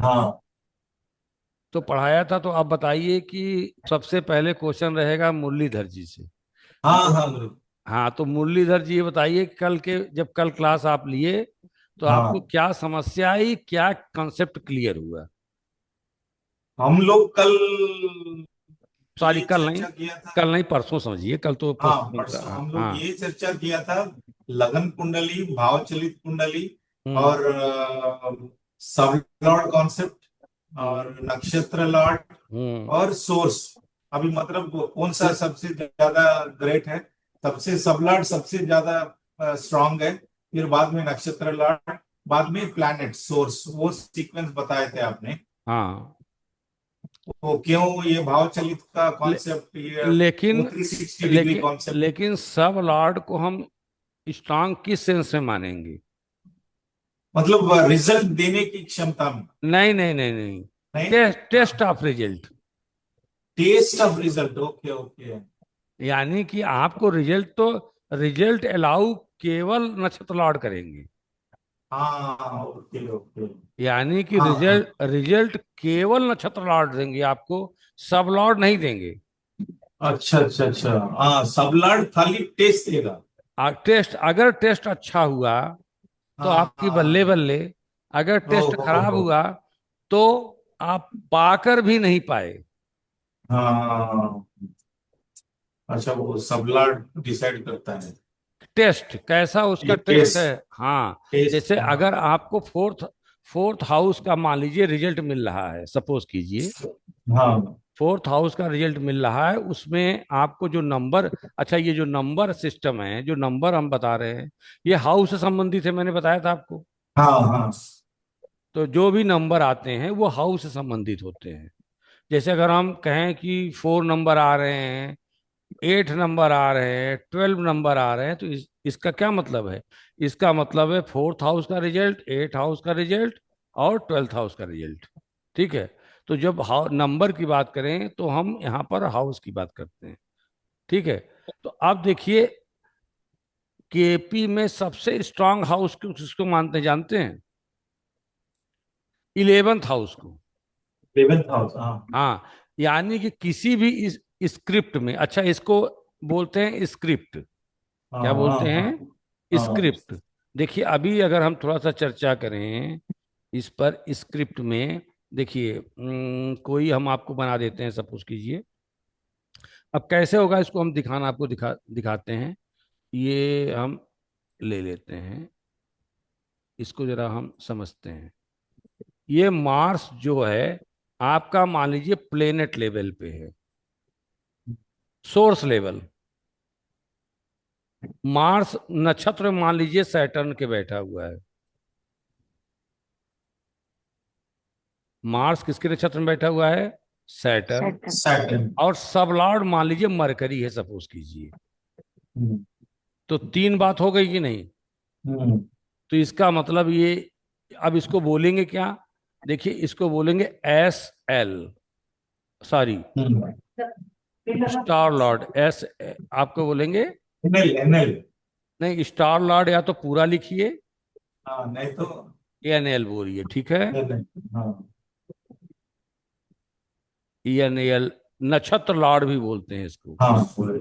हाँ तो पढ़ाया था। तो आप बताइए कि सबसे पहले क्वेश्चन रहेगा मुरलीधर जी से। हाँ तो हाँ गुरु। हाँ, तो मुरलीधर जी ये बताइए, कल के जब कल क्लास आप लिए तो आपको हाँ, क्या समस्या आई, क्या कंसेप्ट क्लियर हुआ? हम लोग कल सॉरी, ये कल नहीं। चर्चा किया था। कल नहीं, परसों समझिए, कल तो हाँ पोस्टपोन का। परसों हम लोग हाँ। ये चर्चा किया था। लगन कुंडली, भावचलित कुंडली, हम्म। और सब लॉर्ड कॉन्सेप्ट, हम्म। और नक्षत्र लॉर्ड, हम्म। और सोर्स। अभी मतलब कौन सा सबसे ज्यादा ग्रेट है, सबसे सब लॉर्ड सबसे ज्यादा स्ट्रांग है, फिर बाद में नक्षत्र लॉर्ड, बाद में प्लैनेट सोर्स, वो सीक्वेंस बताए थे आपने। हाँ। तो क्यों ये भावचलित का ले, कॉन्सेप्ट, ये वो लेकिन 360 डिग्री लेकिन कॉन्सेप्ट। लेकिन सब लॉर्ड को हम स्ट्रांग किस सेंस में मानेंगे? मतलब रिजल्ट देने की क्षमता में। नहीं नहीं नहीं नहीं। नहीं। Test of result. Test of result, okay okay. यानी कि आपको रिजल्ट अलाउ केवल नक्षत्र लॉर्ड करेंगे। हाँ ओके ओके। यानी कि हाँ हाँ। रिजल्ट रिजल्ट केवल नक्षत्र लॉर्ड देंगे आपको, सब लॉर्ड नहीं देंगे। अच्छा अच्छा अच्छा। हाँ, सबलाड खाली टेस्ट देगा। टेस्ट, अगर टेस्ट अच्छा हुआ तो हाँ आपकी बल्ले हाँ। बल्ले। अगर ओ टेस्ट खराब हो। हुआ तो आप पाकर भी नहीं पाए। हाँ। अच्छा, वो सबलाड डिसाइड करता है। टेस्ट कैसा उसका ये टेस्ट है। टेस्ट। हाँ। टेस्ट, जैसे हाँ। अगर आपको फोर्थ फोर्थ हाउस का मान लीजिए रिजल्ट मिल रहा है, सपोज कीजिए हाँ फोर्थ हाउस का रिजल्ट मिल रहा है, उसमें आपको जो नंबर, अच्छा ये जो नंबर सिस्टम है, जो नंबर हम बता रहे हैं, ये हाउस से संबंधित है, मैंने बताया था आपको। हाँ हाँ। तो जो भी नंबर आते हैं वो हाउस से संबंधित होते हैं। जैसे अगर हम कहें कि 4 नंबर आ रहे हैं, 8 नंबर आ रहे हैं, 12 नंबर आ रहे हैं, तो इसका क्या मतलब है? इसका मतलब है फोर्थ हाउस का रिजल्ट, एट हाउस का रिजल्ट और 12th हाउस का रिजल्ट। ठीक है। तो जब नंबर की बात करें तो हम यहाँ पर हाउस की बात करते हैं। ठीक है। तो आप देखिए, केपी में सबसे स्ट्रांग हाउस किसको मानते हैं जानते हैं? 11th हाउस को। 11th हाउस, हाँ। हाँ। यानी कि किसी भी इस स्क्रिप्ट में, अच्छा इसको बोलते हैं स्क्रिप्ट। हाँ क्या हाँ बोलते हाँ। हैं? हाँ स्क्रिप्ट। देखिए अभी अगर हम थोड़ा सा चर्चा करें इस पर, स्क्रिप्ट में देखिए, कोई हम आपको बना देते हैं, सपोज कीजिए। अब कैसे होगा इसको हम दिखाना, आपको दिखाते हैं। ये हम ले लेते हैं, इसको जरा हम समझते हैं। ये मार्स जो है आपका, मान लीजिए प्लेनेट लेवल पे है, सोर्स लेवल। मार्स नक्षत्र में मान लीजिए सैटर्न के बैठा हुआ है। मार्स किसके नक्षत्र में बैठा हुआ है? सैटर्न। सैटर्न। और सब लॉर्ड मान लीजिए मरकरी है, सपोज कीजिए। हम्म तो 3 बात हो गई कि नहीं? हम्म तो इसका मतलब ये, अब इसको बोलेंगे क्या? देखिए इसको बोलेंगे SL, सॉरी, हम्म। Star lord S. आपको बोलेंगे, एनएल एनएल। नहीं स्टार लॉर्ड या तो पूरा लिखिए, हाँ नहीं तो। NL बोलिए, ठीक है। NL, हाँ। NL, नक्षत्र लॉर्ड भी बोलते हैं इसको। हाँ पूरे।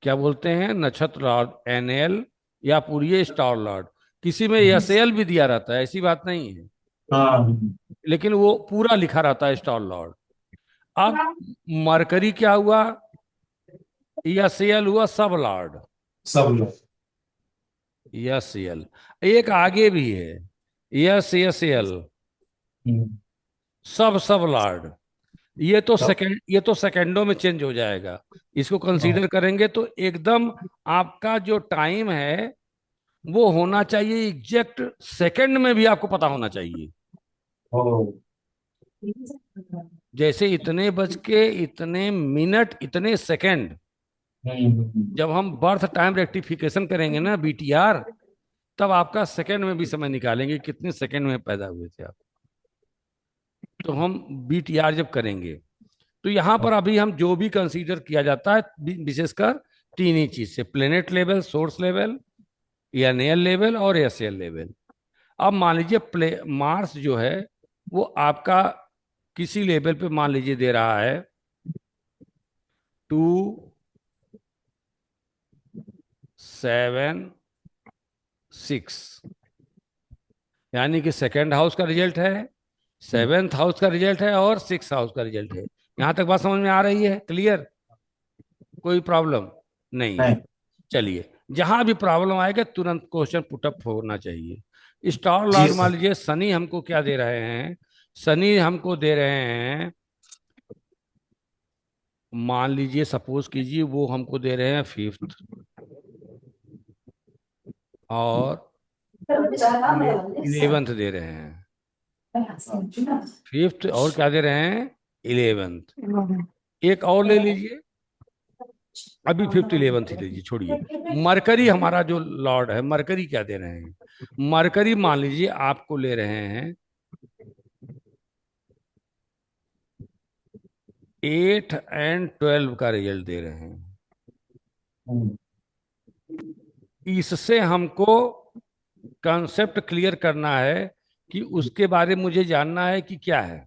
क्या बोलते हैं? नक्षत्र लॉर्ड, NL, या पूरी स्टार लॉर्ड। किसी में SL भी दिया रहता है, ऐसी बात नहीं है, हाँ। लेकिन वो पूरा लिखा रहता है स्टार लॉर्ड। अब मरकरी क्या हुआ? SL हुआ सब लॉर्ड। सब लोग। SL, एक आगे भी है, SL, हम्म। सब लॉर्ड। ये तो सेकंडों में चेंज हो जाएगा। इसको हाँ। कंसीडर करेंगे तो एकदम आपका जो टाइम है वो होना चाहिए एग्जैक्ट सेकंड में भी आपको पता होना चाहिए। ओ। जैसे इतने बज के इतने मिनट इतने सेकंड, हम्म। जब हम बर्थ टाइम रेक्टिफिकेशन करेंगे ना, BTR, तब आपका सेकंड में भी समय निकालेंगे कितने सेकंड में पैदा हुए थे आप। तो हम BTR जब करेंगे तो यहां पर अभी हम जो भी कंसीडर किया जाता है, विशेषकर 3 ही चीज से, planet level, source level, NL level और SL लेवल। अब मान लीजिए प्ले मार्स जो है वो आपका किसी लेवल पे मान लीजिए दे रहा है 2, 7, 6, यानी कि सेकेंड हाउस का रिजल्ट है, सेवेंथ हाउस का रिजल्ट है और सिक्स हाउस का रिजल्ट है। यहां तक बात समझ में आ रही है? क्लियर? कोई प्रॉब्लम नहीं है? नहीं। चलिए, जहां भी प्रॉब्लम आएगा तुरंत क्वेश्चन पुटअप होना चाहिए। स्टार जी लॉर्ड मान सर। लीजिए शनि हमको क्या दे रहे हैं? शनि हमको दे रहे हैं, मान लीजिए सपोज कीजिए वो हमको दे रहे हैं फिफ्थ और इलेवेंथ दे रहे हैं। फिफ्थ और क्या दे रहे हैं? इलेवेंथ। एक और ले लीजिए, अभी फिफ्थ इलेवेंथ ही लीजिए, छोड़िए। मरकरी हमारा जो लॉर्ड है, मरकरी क्या दे रहे हैं? मरकरी मान लीजिए आपको ले रहे हैं 8 और 12 का रिजल्ट दे रहे हैं। इससे हमको कंसेप्ट क्लियर करना है कि उसके बारे में मुझे जानना है कि क्या है।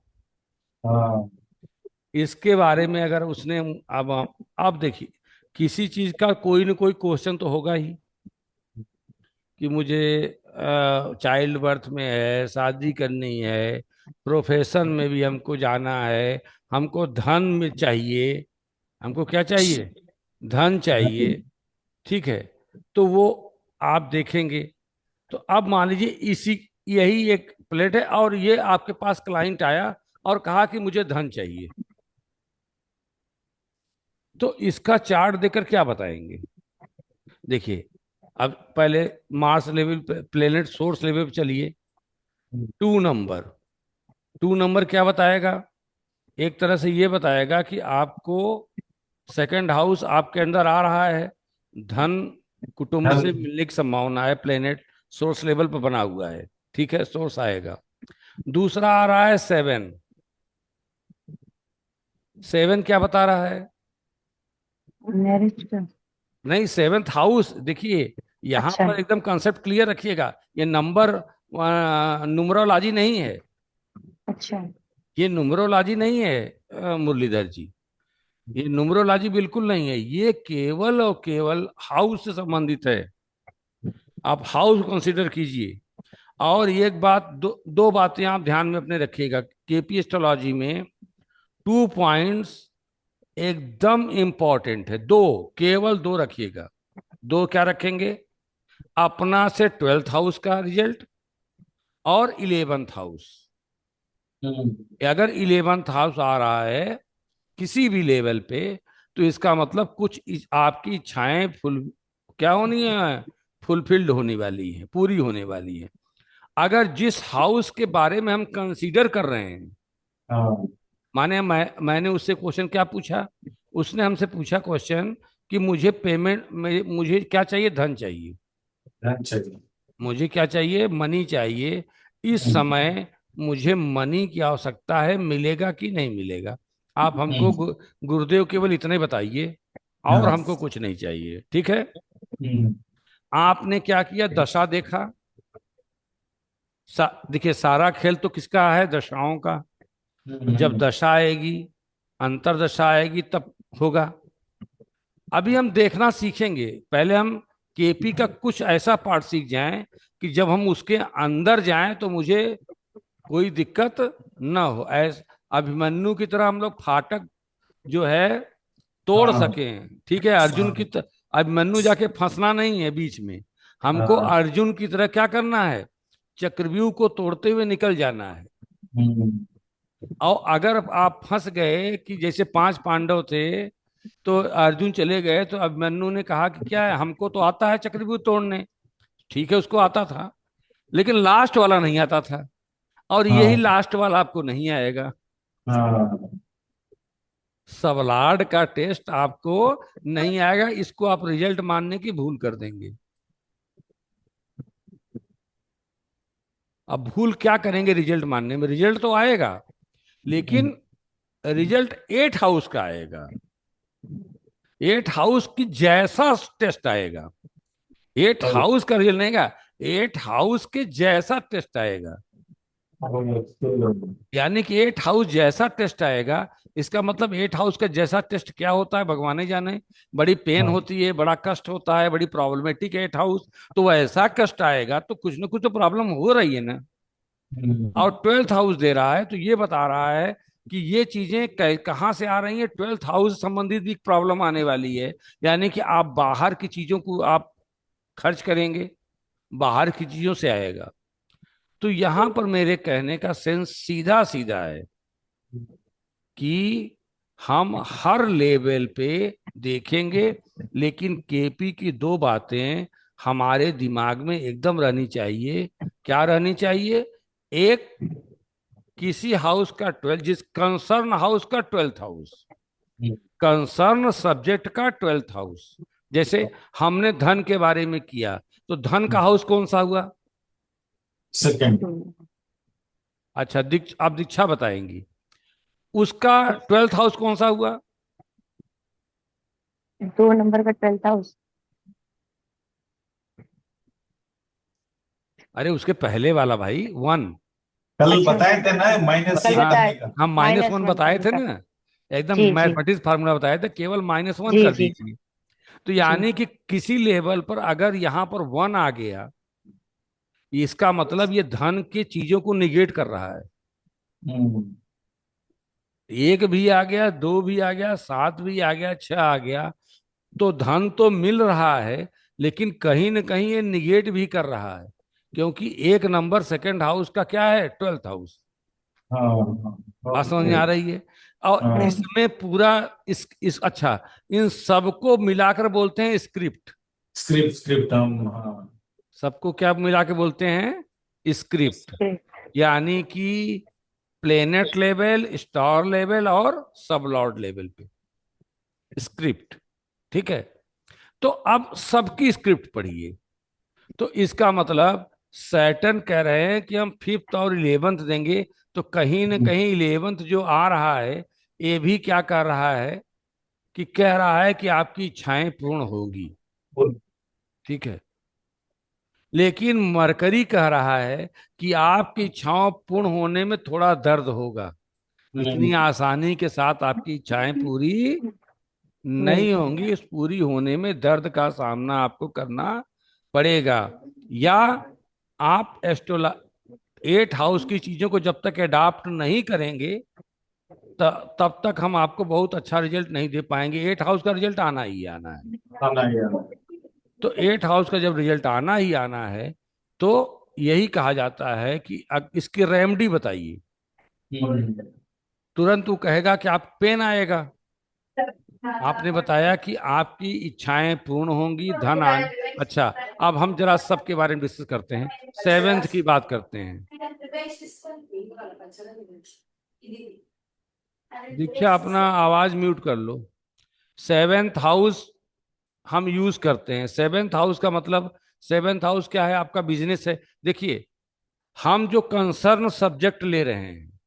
हाँ। इसके बारे में अगर उसने, अब अब देखिए, किसी चीज का कोई ना कोई क्वेश्चन तो होगा ही कि मुझे चाइल्ड बर्थ में है, शादी करनी है, प्रोफेशन में भी हमको जाना है, हमको धन में चाहिए, हमको क्या चाहिए? धन चाहिए। ठीक है, तो वो आप देखेंगे। तो अब मान लीजिए इसी, यही एक प्लेट है और ये आपके पास क्लाइंट आया और कहा कि मुझे धन चाहिए, तो इसका चार्ट देकर क्या बताएंगे? देखिए, अब पहले मार्स लेवल पे, प्लेनेट सोर्स लेवल पे चलिए। 2 नंबर, 2 नंबर क्या बताएगा? एक तरह से ये बताएगा कि आपको सेकंड हाउस आपके अंदर आ रहा है, धन कुटुंब धन। से मिलने की संभावना है, प्लेनेट सोर्स लेवल पर बना हुआ है। ठीक है, सोर्स आएगा। दूसरा आ रहा है 7। 7 क्या बता रहा है? मैरिज का। नहीं, सेवेंथ हाउस देखिए, यहां अच्छा। पर एकदम कॉन्सेप्ट क्लियर रखिएगा। ये नंबर न्यूमरोलॉजी नहीं है, अच्छा। ये न्यूमरोलॉजी नहीं है मुरलीधर जी, ये न्यूमरोलॉजी बिल्कुल नहीं है। ये केवल और केवल हाउस से संबंधित है। आप हाउस कंसीडर कीजिए। और एक बात, दो बातें आप ध्यान में अपने रखिएगा। केपी एस्ट्रोलॉजी में 2 पॉइंट्स एकदम इंपॉर्टेंट है, दो, केवल दो रखिएगा। दो क्या रखेंगे? अपना से 12th हाउस का रिजल्ट और 11th हाउस। अगर 11th हाउस आ रहा है किसी भी लेवल पे, तो इसका मतलब कुछ आपकी इच्छाएं फुल क्या होनी है? फुलफिल्ड होने वाली है, पूरी होने वाली है। अगर जिस हाउस के बारे में हम कंसीडर कर रहे हैं, हाँ। माने मैंने उससे क्वेश्चन क्या पूछा, उसने हमसे पूछा क्वेश्चन कि मुझे पेमेंट में, मुझे क्या चाहिए? धन चाहिए। धन चाहिए। मुझे क्या चाहिए? मनी चाहिए। इस समय मुझे मनी की आवश्यकता है, मिलेगा कि नहीं मिलेगा? आप हमको गुरुदेव केवल इतने बताइए, और हाँ। हमको कुछ नहीं चाहिए। ठीक है, आपने क्या किया? दशा देखा। देखिए, सारा खेल तो किसका है? दशाओं का। जब दशा आएगी, अंतरदशा आएगी, तब होगा। अभी हम देखना सीखेंगे। पहले हम केपी का कुछ ऐसा पार्ट सीख जाएं कि जब हम उसके अंदर जाएं तो मुझे कोई दिक्कत ना हो। ऐस अभिमन्यु की तरह हम लोग फाटक जो है तोड़ हाँ। सकें। ठीक है, अर्जुन की तरह अभिमन्यु जाके फंसना नहीं है बीच में। हमको हाँ। अर्जुन की तरह क्या करना है? चक्रव्यूह को तोड़ते हुए निकल जाना है। और अगर आप फंस गए कि जैसे 5 पांडव थे, तो अर्जुन चले गए, तो अभिमन्यु ने कहा कि क्या है, हमको तो आता है चक्रव्यूह तोड़ने। ठीक है, उसको आता था, लेकिन लास्ट वाला नहीं आता था। और यही हाँ। लास्ट वाला आपको नहीं आएगा। हाँ। सबलाड का टेस्ट आपको नहीं आएगा, इसको आप रिजल्ट मानने की भूल कर देंगे। अब भूल क्या करेंगे रिजल्ट मानने में? रिजल्ट तो आएगा, लेकिन रिजल्ट 8 हाउस का आएगा। 8 हाउस की जैसा टेस्ट आएगा। एट और हाउस का रिजल्ट नहीं आएगा, 8 हाउस के जैसा टेस्ट आएगा। यानी कि 8 हाउस जैसा टेस्ट आएगा, इसका मतलब 8 हाउस का जैसा टेस्ट क्या होता है भगवान ही जाने। बड़ी पेन हाँ। होती है, बड़ा कष्ट होता है, बड़ी प्रॉब्लमेटिक 8 हाउस, तो वैसा कष्ट आएगा तो कुछ ना कुछ तो प्रॉब्लम हो रही है ना। और 12th हाउस दे रहा है तो ये बता रहा है कि ये चीजें कहाँ से आ रही हैं, 12th हाउस संबंधित भी प्रॉब्लम आने वाली है। यानी कि आप बाहर की चीजों को आप खर्च करेंगे, बाहर की चीजों से आएगा। तो यहां पर मेरे कहने का सेंस सीधा सीधा है कि हम हर लेवल पे देखेंगे, लेकिन केपी की दो बातें हमारे दिमाग में एकदम रहनी चाहिए। क्या रहनी चाहिए? एक, किसी हाउस का 12, जिस कंसर्न हाउस का 12th हाउस, कंसर्न सब्जेक्ट का 12th हाउस। जैसे हमने धन के बारे में किया, तो धन का हाउस कौन सा हुआ? सेकंड। अच्छा, आप दीक्षा बताएंगी। उसका 12th हाउस कौन सा हुआ? 2 नंबर का 12th हाउस। अरे उसके पहले वाला भाई, 1। कल अच्छा, बताए थे ना, माइनस कल एक हाँ, करने बताए। का। हम -1 -1 बताए करने थे का। ना, एकदम जी जी मैथमेटिक्स फार्मूला बताए थे, केवल -1 जी कर जी दीजिए। तो जी। यानी कि किसी लेवल पर अगर यहाँ पर 1 आ गया, इसका मतलब ये धन की चीजों को निगेट कर रहा है। हम्म। एक भी आ गया, दो भी आ गया, 7 भी आ गया, 6 आ गया, तो धन तो मिल रहा है, लेकिन कहीं ना कहीं ये निगेट भी कर रहा है। क्योंकि एक नंबर सेकंड हाउस का क्या है? 12th house. हाँ हाँ। बात समझ में ओके। आ रही है? और हाँ। हम्म। इसमें पूरा इस अच्छा, इन सबको मिलाकर बोलते हैं स्क्रिप्ट। स्क्रिप्ट स्क्रिप्ट हम, हाँ। सबको क्या मिला के बोलते हैं? स्क्रिप्ट। यानी कि प्लेनेट लेवल, स्टार लेवल और सब लॉर्ड लेवल पे स्क्रिप्ट। ठीक है? तो अब सबकी स्क्रिप्ट पढ़िए। तो इसका मतलब सैटर्न कह रहे हैं कि हम 5th और 11th देंगे, तो कहीं ना कहीं 11th जो आ रहा है, ये भी क्या कर रहा है कि कह रहा है कि आपकी इच्छाएं पूर्ण होगी। ठीक है? लेकिन मरकरी कह रहा है कि आपकी इच्छाओं पूर्ण होने में थोड़ा दर्द होगा, इतनी आसानी के साथ आपकी इच्छाएं पूरी नहीं। नहीं होंगी। इस पूरी होने में दर्द का सामना आपको करना पड़ेगा। या आप एस्ट्रोला 8 हाउस की चीजों को जब तक एडाप्ट नहीं करेंगे, तब तक हम आपको बहुत अच्छा रिजल्ट नहीं दे पाएंगे। 8 हाउस का रिजल्ट आना ही आना है। आना ही आना। तो 8 हाउस का जब रिजल्ट आना ही आना है, तो यही कहा जाता है कि अब इसकी रेमेडी बताइए। हम्म। तुरंत वो कहेगा कि आप पेन आएगा। आपने बताया कि आपकी इच्छाएं पूर्ण होंगी, धन आने। अच्छा, अब हम जरा सबके बारे में डिस्कस करते हैं। 7th की बात करते हैं। दीक्षा, अपना आवाज म्यूट कर लो। 7th हाउस हम यूज करते हैं। 7th हाउस का मतलब, 7th हाउस क्या है? आपका बिजनेस है। देखिए, हम जो कंसर्न सब्जेक्ट ले रहे हैं,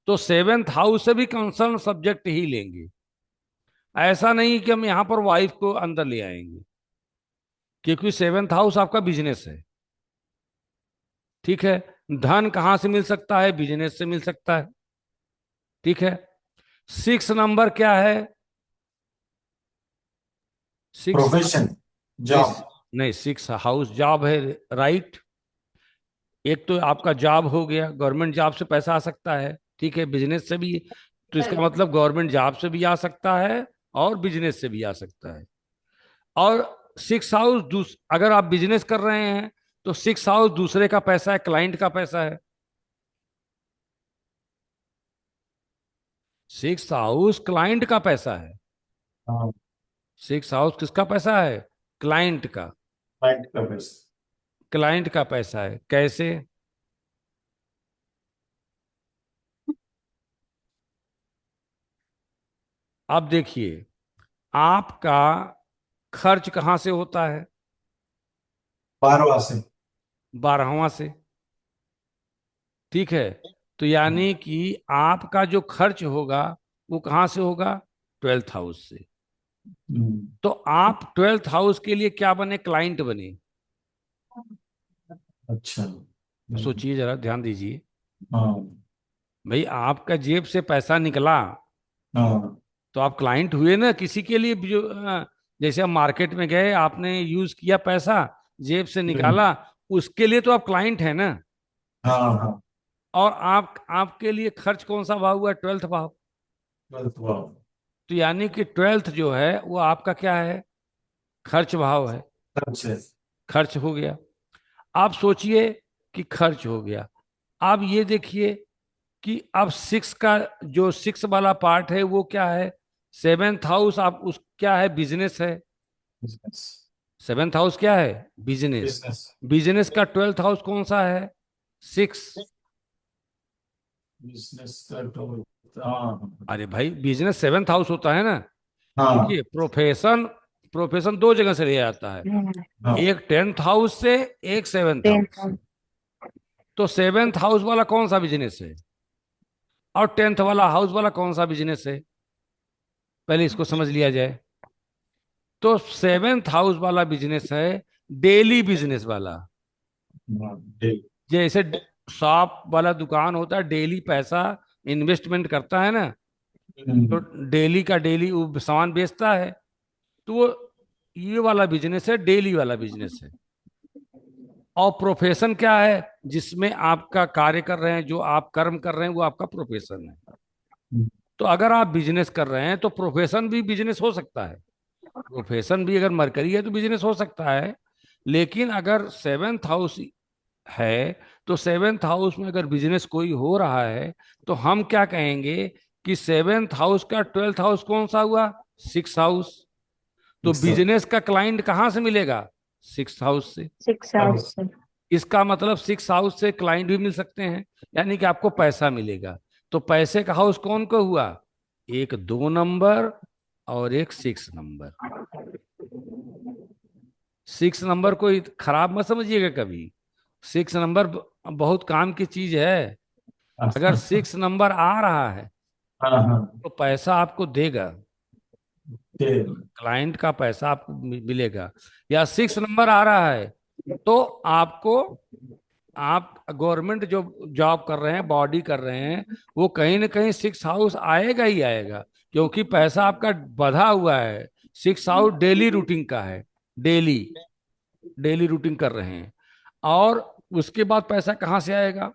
तो 7th हाउस से भी कंसर्न सब्जेक्ट ही लेंगे। ऐसा नहीं कि हम यहां पर वाइफ को अंदर ले आएंगे, क्योंकि 7th हाउस आपका बिजनेस है। ठीक है? धन कहां से मिल सकता है? बिजनेस से मिल सकता है। ठीक है? 6 नंबर क्या है? 6, प्रोफेशन, नहीं, जॉब। नहीं, 6 हाउस जॉब है। राइट। एक तो आपका जॉब हो गया, गवर्नमेंट जॉब से पैसा आ सकता है। ठीक है? बिजनेस से भी। तो इसका मतलब गवर्नमेंट जॉब से भी आ सकता है और बिजनेस से भी आ सकता है। और 6 हाउस, अगर आप बिजनेस कर रहे हैं, तो 6 हाउस दूसरे का पैसा है, क्लाइंट का पैसा है। 6 हाउस क्लाइंट का पैसा है। हाँ। 6 हाउस किसका पैसा है? क्लाइंट का। राइट का बेस। क्लाइंट का पैसा है। कैसे? अब देखिए, आपका खर्च कहां से होता है? 12वां से। 12वां से। ठीक है? तो यानी कि आपका जो खर्च होगा, वो कहां से होगा? 12th हाउस से। तो आप 12th हाउस के लिए क्या बने? क्लाइंट बने। अच्छा। सोचिए, जरा ध्यान दीजिए। हाँ भाई आपका जेब से पैसा निकला हाँ। तो आप क्लाइंट हुए ना किसी के लिए जो जैसे आप मार्केट में गए, आपने यूज किया पैसा, जेब से हम्म, निकाला, उसके लिए तो आप क्लाइंट है ना। हाँ हाँ। और आप आपके लिए खर्च कौन सा भाव हुआ? ट्वेल्थ भाव। ट्वेल्थ वाह। तो यानी कि ट्वेल्थ जो है वो आपका क्या है? खर्च भाव है। अच्छा। खर्च हो गया। आप सोचिए कि खर्च हो गया। आप ये देखिए कि अब सिक्स का जो सिक्स वाला पार्ट है वो क्या है? Seventh house. आप उस क्या है? बिजनेस है। बिजनेस। सेवेंथ हाउस क्या है? बिजनेस। बिजनेस। बिजनेस का ट्वेल्थ हाउस कौन सा है? सिक्स। बिजनेस का तो हाँ अरे भाई बिजनेस सेवेंथ हाउस होता है ना। हाँ देखिए प्रोफेशन, प्रोफेशन दो जगह से लिया जाता है। हाँ। एक टेंथ हाउस से, एक सेवेंथ हाउस से। 10th तो सेवेंथ हाउस वाला कौन सा बिजनेस है और टेंथ वाला हाउस वाला कौन सा बिजनेस है? पहले इसको समझ लिया जाए। तो सेवेंथ हाउस वाला बिजनेस है डेली बिजनेस वाला। हाँ, ठीक। जैसे शॉप वाला दुकान होता है, डेली पैसा इन्वेस्टमेंट करता है ना, तो हम्म, डेली का डेली वो सामान बेचता है। तो वो ये वाला बिजनेस है, डेली वाला बिजनेस है। और प्रोफेशन क्या है? जिसमें आपका कार्य कर रहे हैं, जो आप कर्म कर रहे हैं वो आपका प्रोफेशन है। तो अगर आप बिजनेस कर रहे हैं तो प्रोफेशन भी बिजनेस हो सकता है। प्रोफेशन भी अगर मरकरी है तो बिजनेस हो सकता है। लेकिन अगर सेवेंथ हाउस है, तो सेवेंथ हाउस में अगर बिजनेस कोई हो रहा है तो हम क्या कहेंगे कि सेवेंथ हाउस का ट्वेल्थ हाउस कौन सा हुआ? Six house. तो सब। बिजनेस का क्लाइंट कहां से मिलेगा? सिक्स हाउस से। 6 hours. इसका मतलब सिक्स हाउस से क्लाइंट भी मिल सकते हैं, यानी कि आपको पैसा मिलेगा। तो पैसे का हाउस कौन का हुआ? एक दो नंबर और एक सिक्स नंबर। सिक्स नंबर को खराब मत समझिएगा कभी। सिक्स नंबर बहुत काम की चीज है। अगर सिक्स नंबर आ रहा है हाँ हाँ। तो पैसा आपको देगा। ठीक। क्लाइंट का पैसा आपको मिलेगा। या सिक्स नंबर आ रहा है तो आपको, आप गवर्नमेंट जो जॉब कर रहे हैं, बॉडी कर रहे हैं, वो कहीं ना कहीं सिक्स हाउस आएगा ही आएगा। क्योंकि पैसा आपका बधा हुआ है। सिक्स हाउस डेली रूटीन का है। डेली, डेली रूटीन कर रहे हैं। और उसके बाद पैसा कहाँ से आएगा?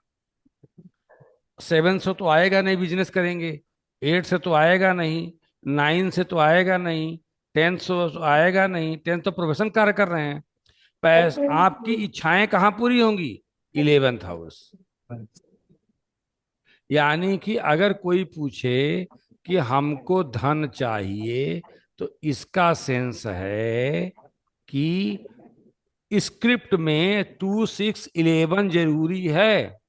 सेवन से तो आएगा नहीं, बिजनेस करेंगे। एट से तो आएगा नहीं। नाइन से तो आएगा नहीं। टेंथ से तो आएगा नहीं, टेंथ तो प्रोफेशन कार्य कर रहे हैं। आपकी इच्छाएं कहाँ पूरी होंगी? Eleventh house. यानी कि अगर कोई पूछे कि हमको धन चाहिए, तो इसका सेंस है कि स्क्रिप्ट में 2 6 11 जरूरी है।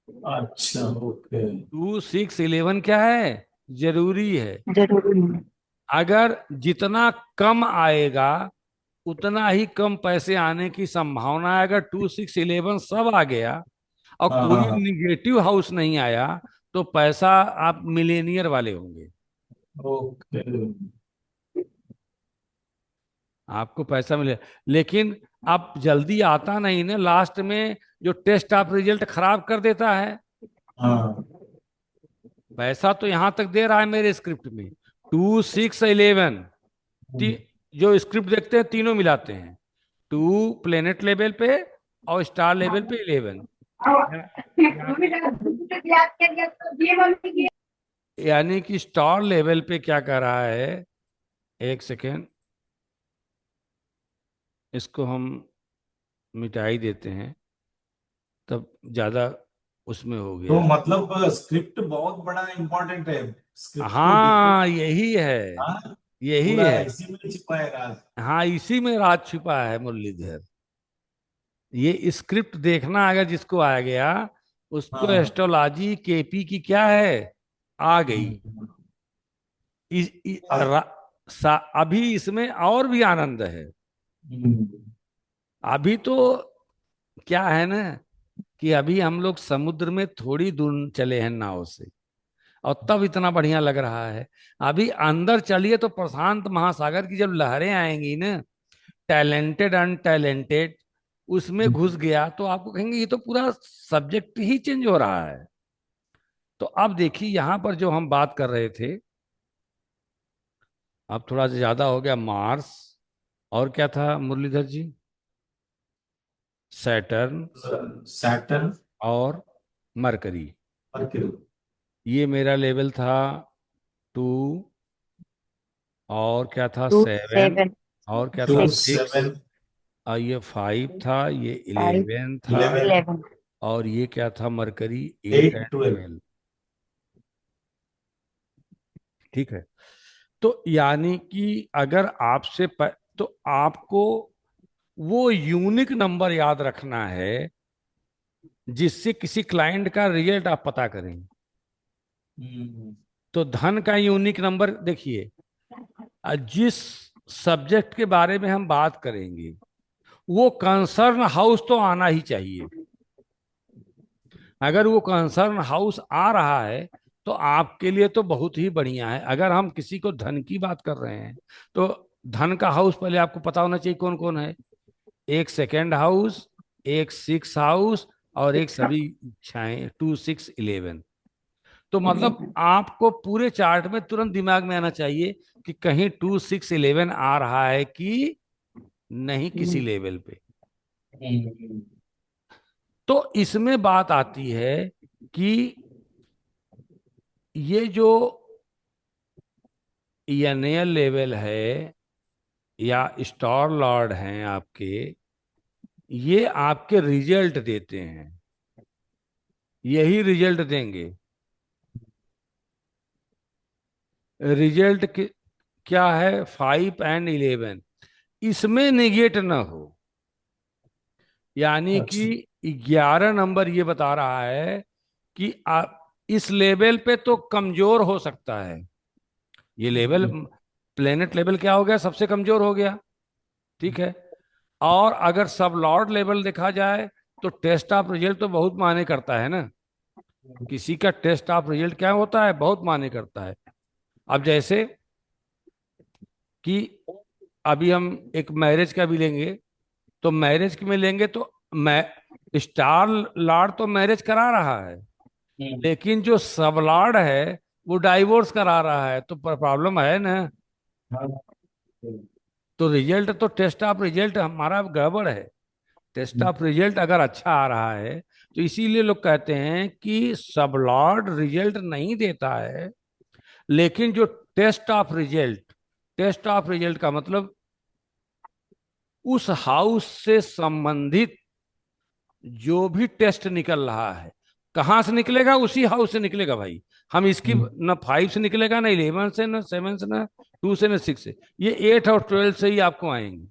अच्छा ओके। 2 6 11 क्या है? जरूरी है। जरूरी है। अगर जितना कम आएगा उतना ही कम पैसे आने की संभावना है। अगर 2 6 11 सब आ गया और हाँ हाँ कोई हाँ। निगेटिव हाउस नहीं आया, तो पैसा आप मिलेनियर वाले होंगे। ओके। आपको पैसा मिले। लेकिन आप जल्दी आता नहीं ना, लास्ट में जो टेस्ट ऑफ रिजल्ट खराब कर देता है। हाँ। पैसा तो यहां तक दे रहा है मेरे स्क्रिप्ट में, 2 6 11। जो स्क्रिप्ट देखते हैं तीनों मिलाते हैं। टू प्लेनेट लेवल पे और स्टार लेवल पे 11। यानी यानी कि स्टार लेवल पे क्या कर रहा है? एक सेकेंड, इसको हम मिटा ही देते हैं, तब ज्यादा उसमें हो तो गया। मतलब स्क्रिप्ट बहुत बड़ा इम्पोर्टेंट है। स्क्रिप्ट को डिकोड। हाँ यही है, हाँ। यही पूरा है। इसी में छिपा है राज। हाँ इसी में राज छुपा है मुरलीधर। ये स्क्रिप्ट देखना अगर जिसको आ गया, उसको हाँ। एस्ट्रोलॉजी केपी की क्या है? आ गई। हम्म, इस, इ, अब- रा, अभी इसमें और भी आनंद है। हम्म, अभी तो क्या है ना कि अभी हम लोग समुद्र में थोड़ी दूर चले हैं नाव से, और तब इतना बढ़िया लग रहा है। अभी अंदर चलिए तो प्रशांत महासागर की जब लहरें आएंगी ना, टैलेंटेड अनटैलेंटेड, उसमें घुस गया तो आपको कहेंगे ये तो पूरा सब्जेक्ट ही चेंज हो रहा है। तो अब देखिए यहां पर जो हम बात कर रहे थे, अब थोड़ा सा ज्यादा हो गया। मार्स, और क्या था मुरलीधर जी? सैटर्न सैटर्न, और मरकरी। मर्क्यूरी, ये मेरा लेवल था 2, और क्या था टू 7, सेवन और क्या था टू 6, सेवन, और ये 5 था, ये फाइव 11 था, 11, 11 और ये क्या था मरकरी 8 8, एंड 12। 12। ठीक है। तो यानी कि अगर तो आपको वो यूनिक नंबर याद रखना है जिससे किसी क्लाइंट का रिजल्ट आप पता करें। हम्म, तो धन का यूनिक नंबर देखिए, जिस सब्जेक्ट के बारे में हम बात करेंगे वो कंसर्न हाउस तो आना ही चाहिए। अगर वो कंसर्न हाउस आ रहा है तो आपके लिए तो बहुत ही बढ़िया है। अगर हम किसी को धन की बात कर रहे हैं तो धन का हाउस पहले आपको पता होना चाहिए कौन कौन है। एक सेकेंड हाउस, एक सिक्स हाउस, और एक सभी इच्छाएं 2, 6, 11। तो मतलब आपको पूरे चार्ट में तुरंत दिमाग में आना चाहिए कि कहीं 2, 6, 11 आ रहा है कि नहीं किसी लेवल पे। हम्म, तो इसमें बात आती है कि ये जो एनएल लेवल है या स्टार लॉर्ड हैं आपके, ये आपके रिजल्ट देते हैं, यही रिजल्ट देंगे। रिजल्ट क्या है? 5 एंड 11, इसमें निगेट ना हो। यानी अच्छा, कि 11 नंबर ये बता रहा है कि आप इस लेवल पे तो कमजोर हो सकता है। ये लेवल, प्लेनेट लेवल क्या हो गया? सबसे कमजोर हो गया। ठीक है। और अगर सब लॉर्ड लेवल देखा जाए तो टेस्ट ऑफ रिजल्ट तो बहुत मायने करता है ना। किसी का टेस्ट ऑफ रिजल्ट क्या होता है? बहुत मायने करता है। अब जैसे कि अभी हम एक मैरिज का भी लेंगे, तो मैरिज में लेंगे तो मै स्टार लॉर्ड तो मैरिज करा रहा है, लेकिन जो सब लॉर्ड है वो डाइवोर्स करा रहा है, तो प्रॉब्लम है ना। हाँ, तो रिजल्ट तो टेस्ट ऑफ रिजल्ट हमारा गड़बड़ है। टेस्ट ऑफ रिजल्ट अगर अच्छा आ रहा है तो इसीलिए लोग कहते हैं कि सब लॉर्ड रिजल्ट नहीं देता है, लेकिन जो टेस्ट ऑफ रिजल्ट का मतलब उस हाउस से संबंधित जो भी टेस्ट निकल रहा है, कहां से निकलेगा? उसी हाउस से निकलेगा भाई। हम इसकी न 5 से निकलेगा, ना 11 से, ना 7 से, ना 2 से, ना 6 से। ये 8 और 12 से ही आपको आएंगे।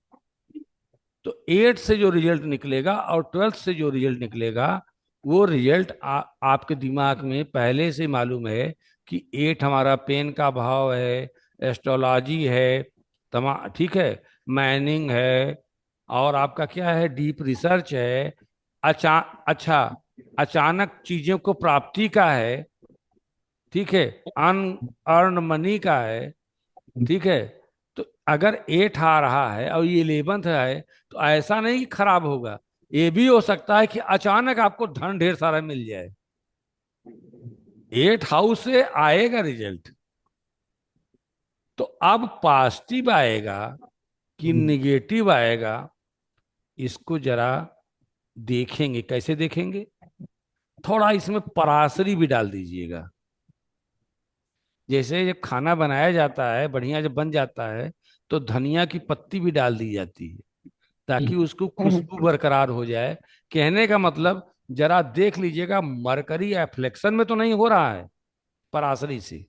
तो 8 से जो रिजल्ट निकलेगा और 12 से जो रिजल्ट निकलेगा, वो रिजल्ट आपके दिमाग में पहले से मालूम है कि 8 हमारा पेन का भाव है, एस्ट्रोलॉजी है, ठीक है, मैनिंग है, और आपका क्या है, डीप रिसर्च है, अचा अच्छा, अचानक चीजों को प्राप्ति का है, ठीक है, अन अर्न मनी का है, ठीक है। तो अगर 8 आ रहा है और ये 11th है तो ऐसा नहीं कि खराब होगा, ये भी हो सकता है कि अचानक आपको धन ढेर सारा मिल जाए। 8 हाउस से आएगा रिजल्ट। तो अब पॉजिटिव आएगा कि निगेटिव आएगा, इसको जरा देखेंगे। कैसे देखेंगे? थोड़ा इसमें परासरी भी डाल दीजिएगा। जैसे जब खाना बनाया जाता है, बढ़िया जब बन जाता है, तो धनिया की पत्ती भी डाल दी जाती है ताकि उसको खुशबू बरकरार हो जाए। कहने का मतलब जरा देख लीजिएगा मरकरी एफ्लेक्शन में तो नहीं हो रहा है परासरी से।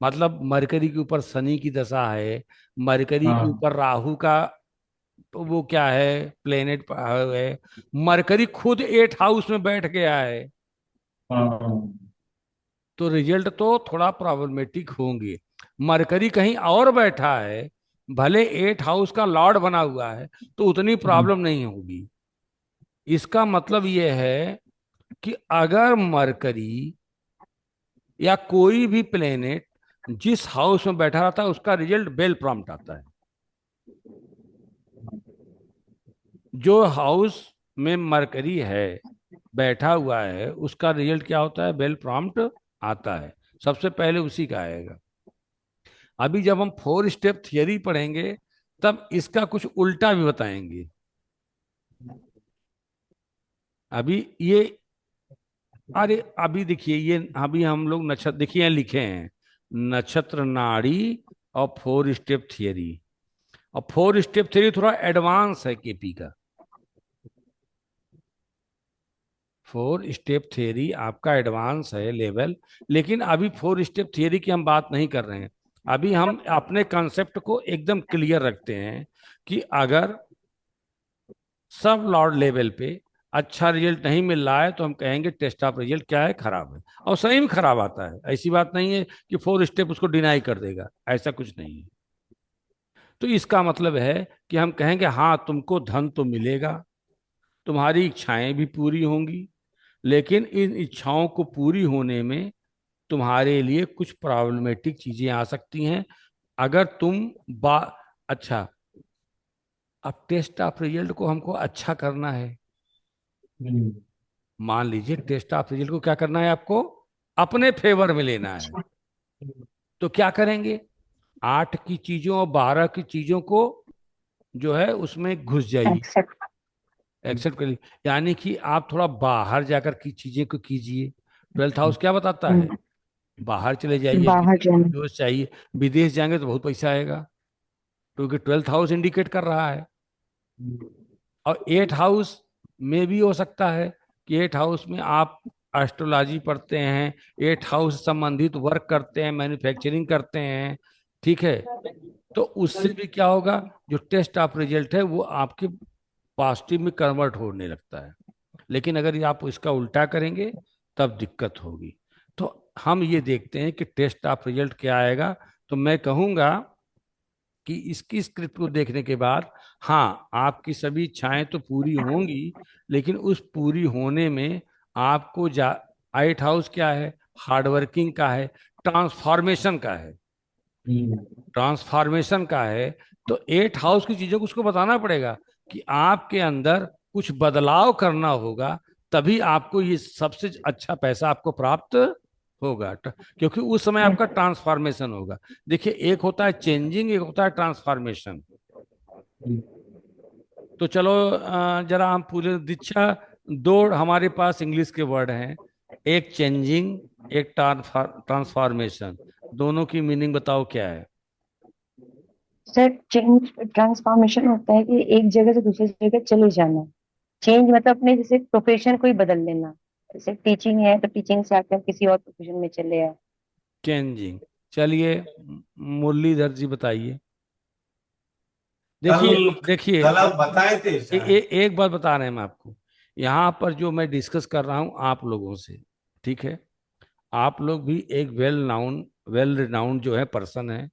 मतलब मरकरी के ऊपर शनि की दशा है, मरकरी के हाँ, ऊपर राहु का, तो वो क्या है, प्लेनेट है। मरकरी खुद 8 हाउस में बैठ गया है, हाँ, तो रिजल्ट तो थोड़ा प्रॉब्लमेटिक होंगे। मरकरी कहीं और बैठा है, भले 8 हाउस का लॉर्ड बना हुआ है, तो उतनी प्रॉब्लम नहीं होगी। इसका मतलब यह है कि अगर मरकरी या कोई भी प्लेनेट जिस हाउस में बैठा रहता है उसका रिजल्ट बेल प्रॉम्प्ट आता है। जो हाउस में मरकरी है, बैठा हुआ है, उसका रिजल्ट क्या होता है? वेल प्रॉम्प्ट आता है। सबसे पहले उसी का आएगा। अभी जब हम 4 स्टेप थियरी पढ़ेंगे तब इसका कुछ उल्टा भी बताएंगे। अभी ये, अरे अभी देखिए, ये अभी हम लोग नक्षत्र देखिए यहाँ लिखे हैं, नक्षत्र नाड़ी और 4 स्टेप थियरी। और 4 स्टेप थियरी थोड़ा एडवांस है केपी का। 4 स्टेप थियरी आपका एडवांस है लेवल, लेकिन अभी 4 स्टेप थियरी की हम बात नहीं कर रहे हैं। अभी हम अपने कंसेप्ट को एकदम क्लियर रखते हैं कि अगर सब लॉर्ड लेवल पे अच्छा रिजल्ट नहीं मिल रहा है तो हम कहेंगे टेस्ट ऑफ रिजल्ट क्या है? खराब है। और सही में खराब आता है, ऐसी बात नहीं है कि 4 स्टेप उसको डिनाई कर देगा, ऐसा कुछ नहीं है। तो इसका मतलब है कि हम कहेंगे हाँ, तुमको धन तो मिलेगा, तुम्हारी इच्छाएं भी पूरी होंगी, लेकिन इन इच्छाओं को पूरी होने में तुम्हारे लिए कुछ प्रॉब्लमेटिक चीजें आ सकती हैं। अगर तुम बा अच्छा, अब टेस्ट ऑफ रिजल्ट को हमको अच्छा करना है। हम्म, मान लीजिए टेस्ट ऑफ रिजल्ट को क्या करना है आपको? अपने फेवर में लेना है। तो क्या करेंगे? 8 की चीजों और 12 की चीजों को जो है उसमें घुस जाइए, एक्सेप्ट। एक्सेप्ट कर लीजिए। यानी कि आप थोड़ा बाहर जाकर की चीजें को कीजिए। 12th हाउस क्या बताता है? बाहर चले जाइए, बाहर जाना। विदेश चाहिए। विदेश जाएंगे तो बहुत पैसा आएगा, क्योंकि 12th हाउस इंडिकेट कर रहा है। और 8 हाउस में भी हो सकता है कि 8 हाउस में आप एस्ट्रोलॉजी पढ़ते हैं, 8 हाउस संबंधित वर्क करते हैं, मैन्युफैक्चरिंग करते हैं, ठीक है? तो उससे भी क्या होगा? जो टेस्ट ऑफ रिजल्ट है वो आपके पॉजिटिव में कन्वर्ट होने लगता है। लेकिन अगर ये आप इसका उल्टा करेंगे तब दिक्कत होगी। तो हम ये देखते हैं कि टेस्ट ऑफ रिजल्ट क्या आएगा। तो मैं कहूंगा कि इसकी स्क्रिप्ट को देखने के बाद, हाँ, आपकी सभी इच्छाएं तो पूरी होंगी, लेकिन उस पूरी होने में आपको जा 8 हाउस क्या है? हार्डवर्किंग का है, ट्रांसफॉर्मेशन का है। ट्रांसफॉर्मेशन का है। तो 8 हाउस की चीजों को उसको बताना पड़ेगा कि आपके अंदर कुछ बदलाव करना होगा, तभी आपको ये सबसे अच्छा पैसा आपको प्राप्त होगा। क्योंकि उस समय आपका ट्रांसफॉर्मेशन होगा। देखिए, एक होता है चेंजिंग, एक होता है ट्रांसफॉर्मेशन। तो चलो जरा हम पूरे दीक्षा, दो हमारे पास इंग्लिश के वर्ड हैं, एक चेंजिंग, एक ट्रांसफॉर्मेशन। दोनों की मीनिंग बताओ क्या है? सर, चेंज ट्रांसफॉर्मेशन होता है कि एक जगह से दूसरी जगह चले जाना। चेंज मतलब अपने जैसे प्रोफेशन को ही बदल लेना। जैसे टीचिंग है तो टीचिंग से आके हम किसी और प्रोफेशन में चले आए। चेंजिंग। चलिए, मुरलीधर जी बताइए। कल देखिए देखिए, कल आप बताए थे शायद। एक बात बता रहे हैं हम आपको। यहाँ पर जो मैं डिस्कस कर रहा हूँ आप लोगों से, ठीक है? आप लोग भी एक वेल रिनाउंड जो है पर्सन है।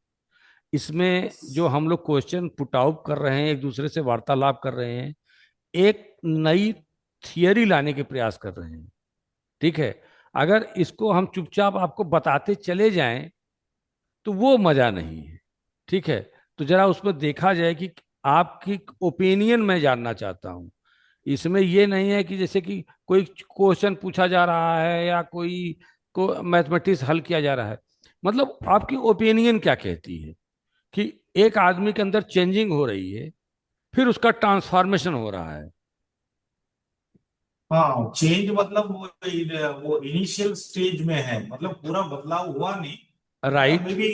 इसमें जो हम लोग क्वेश्चन पुट आउट कर रहे हैं, एक दूसरे से वार्तालाप कर रहे हैं, एक नई थियरी लाने के प्रयास कर रहे हैं, ठीक है? अगर इसको हम चुपचाप आपको बताते चले जाएं तो वो मजा नहीं है, ठीक है? तो जरा उसमें देखा जाए कि आपकी ओपिनियन मैं जानना चाहता हूँ। इसमें ये नहीं है कि जैसे कि कोई क्वेश्चन पूछा जा रहा है या कोई को मैथमेटिक्स हल किया जा रहा है। मतलब आपकी ओपिनियन क्या कहती है कि एक आदमी के अंदर चेंजिंग हो रही है, फिर उसका ट्रांसफॉर्मेशन हो रहा है। हाँ, चेंज मतलब वो इनिशियल स्टेज में है, मतलब पूरा बदलाव हुआ नहीं। राइट। मे बी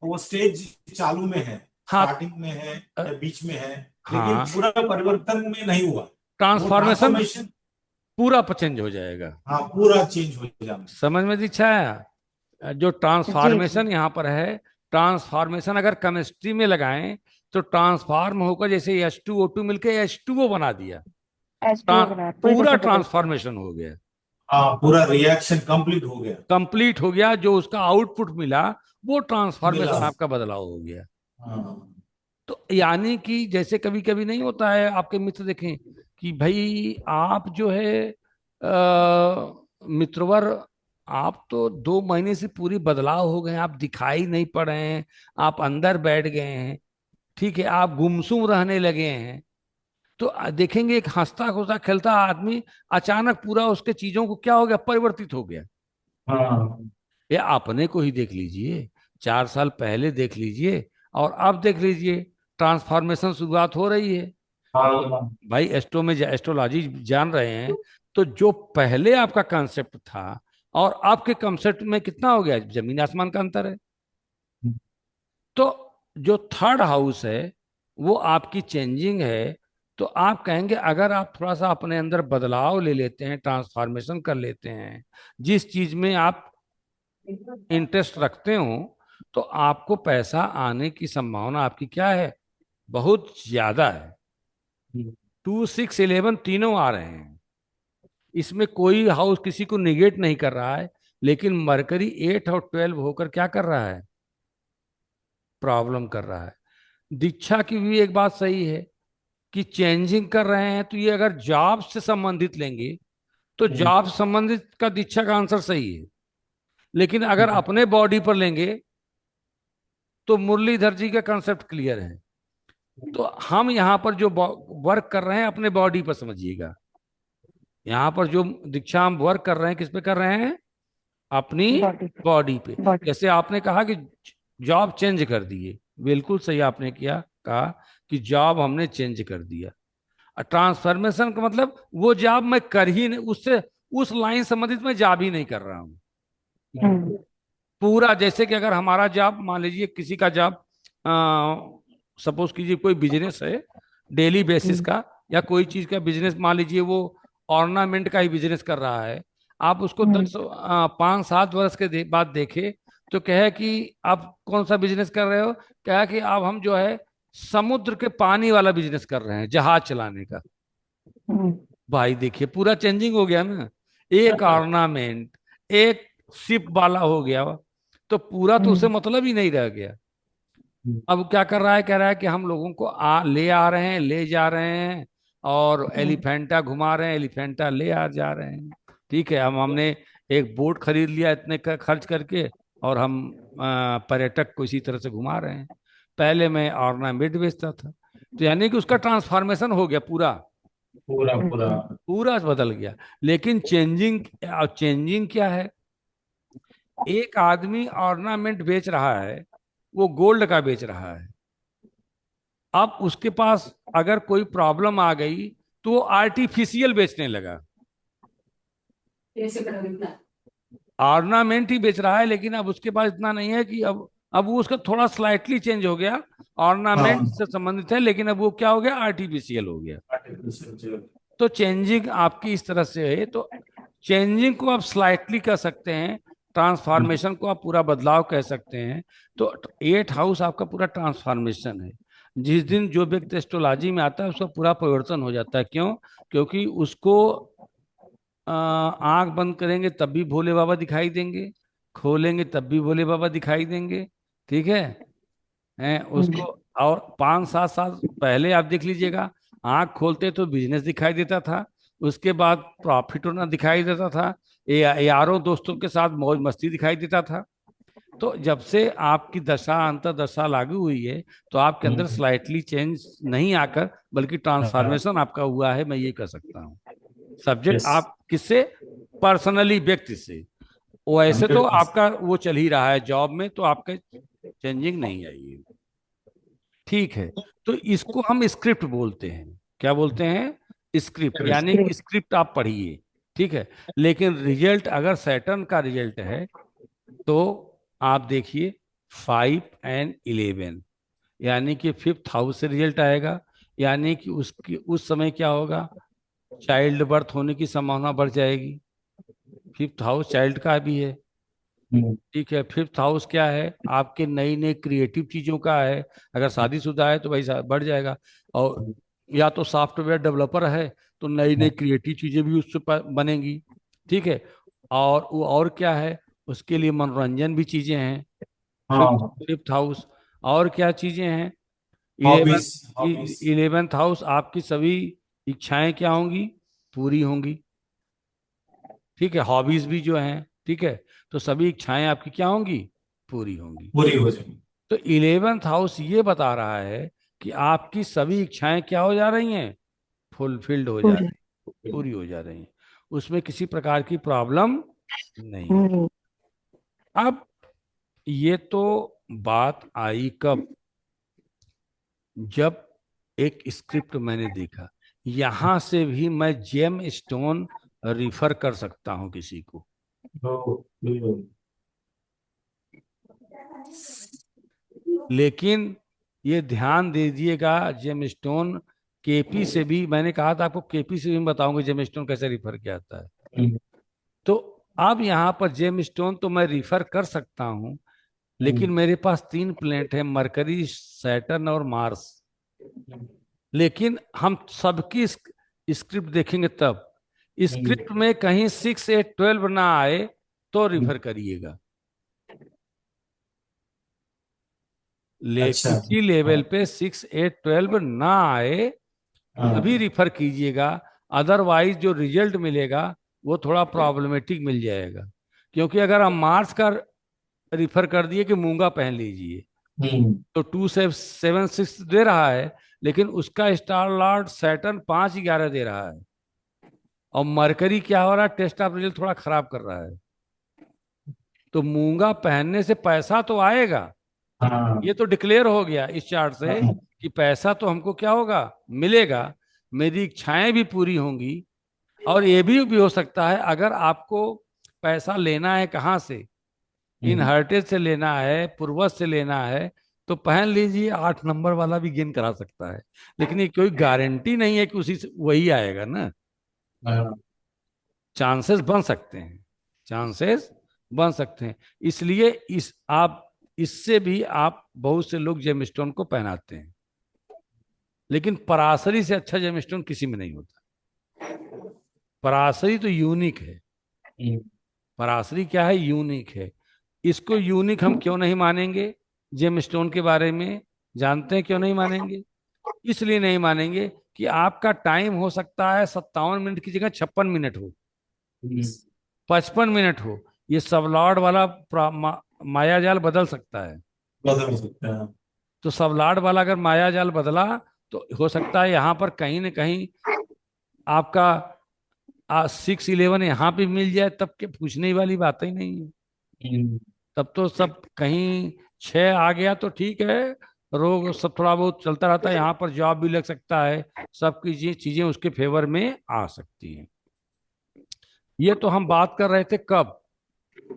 वो स्टेज चालू में है, हाँ। स्टार्टिंग में है या बीच में है, लेकिन हाँ, पूरा परिवर्तन में नहीं हुआ। वो ट्रांसफॉर्मेशन ट्रांसफॉर्मेशन, पूरा चेंज हो जाएगा। हाँ, पूरा चेंज हो जाना। समझ में दीक्षा है? जो जी जी। ट्रांसफॉर्मेशन यहाँ पर है, ट्रांसफॉर्मेशन अगर केमिस्ट्री में लगाएं तो ट्रांसफॉर्म होकर जैसे H2O2 मिलके H2O बना दिया, H2O बना पूरी तरह पूरा से बदल गया। ट्रांसफॉर्मेशन हो गया, हाँ, पूरा रिएक्शन कंप्लीट हो गया। कंप्लीट हो गया। जो उसका आउटपुट मिला वो मिला। ट्रांसफॉर्मेशन आपका बदलाव हो गया। हाँ। तो यानी कि जैसे कभी कभी नहीं होता है, आपके मित्र देखें कि भाई आप जो है मित्रवर, आप तो 2 महीने से पूरी बदलाव हो गए हैं, आप दिखाई नहीं पड़ रहे हैं, आप अंदर बैठ गए हैं, ठीक है, आप गुमसुम रहने लगे हैं। तो देखेंगे एक हंसता खुशा खेलता आदमी अचानक पूरा उसके चीजों को क्या हो गया, परिवर्तित हो गया। हाँ ये अपने को ही देख लीजिए, 4 साल पहले देख लीजिए और अब देख लीजिए, ट्रांसफॉर्मेशन शुरुआत हो रही है। हाँ भाई एस्ट्रोलॉजी जान रहे हैं, तो जो पहले आपका कॉन्सेप्ट था और आपके कॉन्सेप्ट में कितना हो गया, जमीन आसमान का अंतर है। तो जो थर्ड हाउस है वो आपकी चेंजिंग है। तो आप कहेंगे अगर आप थोड़ा सा अपने अंदर बदलाव ले लेते हैं, ट्रांसफॉर्मेशन कर लेते हैं, जिस चीज में आप इंटरेस्ट रखते हो, तो आपको पैसा आने की संभावना आपकी क्या है, बहुत ज्यादा है। 2, 6, 11 तीनों आ रहे हैं, इसमें कोई हाउस किसी को निगेट नहीं कर रहा है। लेकिन मरकरी 8 और 12 होकर क्या कर रहा है, प्रॉब्लम कर रहा है। दीक्षा की भी एक बात सही है कि चेंजिंग कर रहे हैं, तो ये अगर जॉब से संबंधित लेंगे तो जॉब संबंधित का दीक्षा का आंसर सही है। लेकिन अगर अपने बॉडी पर लेंगे तो मुरलीधर जी का कंसेप्ट क्लियर है। तो हम यहाँ पर जो वर्क कर रहे हैं अपने बॉडी पर समझिएगा, यहाँ पर जो दीक्षा हम वर्क कर रहे हैं किस पे कर रहे हैं, अपनी बॉडी बॉडी पे। बॉडी जैसे आपने कहा कि जॉब चेंज कर दिए, बिल्कुल सही आपने किया, कहा कि जॉब हमने चेंज कर दिया। ट्रांसफॉर्मेशन का मतलब वो जॉब मैं कर ही नहीं, उससे उस लाइन संबंधित मैं जॉब ही नहीं कर रहा हूँ पूरा। जैसे कि अगर हमारा जॉब, मान लीजिए किसी का जॉब, सपोज कीजिए कोई बिजनेस है डेली बेसिस का, या कोई चीज का बिजनेस, मान लीजिए वो ऑर्नामेंट का ही बिजनेस कर रहा है। आप उसको 5-7 वर्ष के बाद देखे तो कहे कि आप कौन सा बिजनेस कर रहे हो, कहा कि अब हम जो है समुद्र के पानी वाला बिजनेस कर रहे हैं, जहाज चलाने का। भाई देखिए पूरा चेंजिंग हो गया ना, एक ऑर्नामेंट, एक शिप वाला हो गया, तो पूरा तो उसे मतलब ही नहीं रह गया। अब क्या कर रहा है, कह रहा है कि हम लोगों को ले आ रहे हैं, ले जा रहे हैं, और एलिफेंटा घुमा रहे हैं, एलिफेंटा ले आ जा रहे हैं। ठीक है, हमने एक बोट खरीद लिया इतने का खर्च करके, और हम पर्यटक को इसी तरह से घुमा रहे हैं। पहले मैं ऑर्नामेंट बेचता था, तो यानी कि उसका ट्रांसफॉर्मेशन हो गया पूरा, पूरा पूरा। पूरा बदल गया। लेकिन चेंजिंग, चेंजिंग क्या है, एक आदमी ऑर्नामेंट बेच रहा है, वो गोल्ड का बेच रहा है। अब उसके पास अगर कोई प्रॉब्लम आ गई तो वो आर्टिफिशियल बेचने लगा, ऑर्नामेंट ही बेच रहा है, लेकिन अब उसके पास इतना नहीं है कि अब वो उसका थोड़ा स्लाइटली चेंज हो गया, ऑर्नामेंट हाँ से संबंधित है, लेकिन अब वो क्या हो गया, आर्टिफिशियल हो गया। artificial। तो चेंजिंग आपकी इस तरह से है। तो चेंजिंग को आप स्लाइटली कह सकते हैं, ट्रांसफॉर्मेशन को आप पूरा बदलाव कह सकते हैं। तो 8 हाउस आपका पूरा ट्रांसफॉर्मेशन है। जिस दिन जो व्यक्ति एस्ट्रोलॉजी में आता है उसका पूरा परिवर्तन हो जाता है। क्यों? क्योंकि उसको आंख बंद करेंगे तब भी भोले बाबा दिखाई देंगे, खोलेंगे तब भी भोले बाबा दिखाई देंगे। ठीक है, उसको। और 5-7 साल पहले आप देख लीजिएगा, आंख खोलते तो बिजनेस दिखाई देता था, उसके बाद प्रॉफिट होना दिखाई देता था, यारों दोस्तों के साथ मौज मस्ती दिखाई देता था। तो जब से आपकी दशा अंतर दशा लागू हुई है, तो आपके अंदर स्लाइटली चेंज नहीं आकर बल्कि ट्रांसफॉर्मेशन आपका हुआ है, मैं ये कह सकता हूँ। Subject yes. आप किससे, पर्सनली व्यक्ति से। वैसे तो 100%। आपका वो चल ही रहा है जॉब में, तो आपका चेंजिंग नहीं आई है। ठीक है, तो इसको हम स्क्रिप्ट बोलते हैं। क्या बोलते हैं? स्क्रिप्ट, यानी स्क्रिप्ट आप पढ़िए। ठीक है, लेकिन रिजल्ट अगर सैटर्न का रिजल्ट है तो आप देखिए 5 और 11, यानी कि 5th हाउस से रिजल्ट आएगा। यानी कि उसकी उस समय क्या होगा, चाइल्ड बर्थ होने की संभावना बढ़ जाएगी। 5th हाउस चाइल्ड का भी है। ठीक है, 5th हाउस क्या है, आपके नई नई क्रिएटिव चीजों का है। अगर शादीशुदा है तो भाई बढ़ जाएगा, और या तो सॉफ्टवेयर डेवलपर है तो नई नई क्रिएटिव चीजें भी उससे बनेंगी। ठीक है, और वो और क्या है, उसके लिए मनोरंजन भी चीजें हैं। फिफ्थ हाँ फिफ्थ हाउस, और क्या चीजें हैं, हॉबीज। इलेवेंथ इलेवेंथ हाउस, आपकी सभी इच्छाएं क्या होंगी, पूरी होंगी। ठीक है, हॉबीज भी जो हैं, ठीक है, तो सभी इच्छाएं आपकी क्या होंगी, पूरी होंगी। पूरी हो जाएगी। तो 11th हाउस ये बता रहा है कि आपकी सभी इच्छाएं क्या हो जा रही हैं, फुलफिल्ड हो जा पूरी। रही, पूरी हो जा रही हैं, उसमें किसी प्रकार की प्रॉब्लम नहीं। हम्म। अब ये तो बात आई कब, जब एक स्क्रिप्ट मैंने देखा, यहां से भी मैं जेम स्टोन रिफर कर सकता हूं किसी को। बिल्कुल। लेकिन ये ध्यान दे दीजिएगा, जेम स्टोन केपी से भी, मैंने कहा था आपको केपी से भी मैं बताऊंगा जेम स्टोन कैसे रिफर किया जाता है। हम्म, तो अब यहाँ पर जेम स्टोन तो मैं रिफर कर सकता हूं, लेकिन मेरे पास 3 प्लेनेट है, मरकरी, सैटर्न और मार्स। लेकिन हम सबकी स्क्रिप्ट देखेंगे तब, स्क्रिप्ट में कहीं 6 8 12 ना आए तो रिफर करिएगा। अच्छा। किसी लेवल पे 6 8 12 ना आए तभी हाँ। रिफर कीजिएगा। अदरवाइज जो रिजल्ट मिलेगा वो थोड़ा प्रॉब्लमेटिक मिल जाएगा। क्योंकि अगर हम मार्स का रिफर कर दिए कि मूंगा पहन लीजिए, हम्म, तो 2 7 6 दे रहा है, लेकिन उसका स्टार लॉर्ड सैटर्न 5 11 दे रहा है, और मरकरी क्या हो रहा है, टेस्ट ऑफ रिजल्ट थोड़ा खराब कर रहा है। तो मूंगा पहनने से पैसा तो आएगा, हाँ। ये तो डिक्लेयर हो गया इस चार्ट से हाँ। कि पैसा तो हमको क्या होगा, मिलेगा, मेरी इच्छाएं भी पूरी होंगी। और ये भी हो सकता है, अगर आपको पैसा लेना है कहाँ से, हम्म, इनहर्टेड से लेना है, पूर्वज से लेना है, तो पहन लीजिए, 8 नंबर वाला भी गेन करा सकता है। लेकिन ये कोई गारंटी नहीं है कि उसी से वही आएगा ना। हाँ। चांसेस बन सकते हैं, चांसेस बन सकते हैं। इसलिए इस आप इससे भी आप, बहुत से लोग जेमस्टोन को पहनाते हैं, लेकिन पराशरी से अच्छा जेमस्टोन किसी में नहीं होता। पराशरी तो यूनिक है। हम्म, पराशरी क्या है, यूनिक है। इसको यूनिक हम क्यों नहीं मानेंगे, जेमस्टोन के बारे में जानते हैं क्यों नहीं मानेंगे? इसलिए नहीं मानेंगे कि आपका टाइम हो सकता है 57 मिनट की जगह 56 मिनट हो, हम्म, 55 मिनट हो। ये सबलॉर्ड वाला माया जाल बदल सकता है। बदल सकता है। तो सबलॉर्ड वाला अगर माया जाल बदला, तो हो सकता है यहाँ पर कहीं ना कहीं आपका 6 11 यहाँ पे मिल जाए, तब के पूछने वाली बात ही नहीं है। हम्म, तब तो सब कहीं 6 आ गया तो ठीक है, रोग सब थोड़ा बहुत चलता रहता है, यहाँ पर जॉब भी लग सकता है, सबकी चीजें उसके फेवर में आ सकती हैं। ये तो हम बात कर रहे थे कब,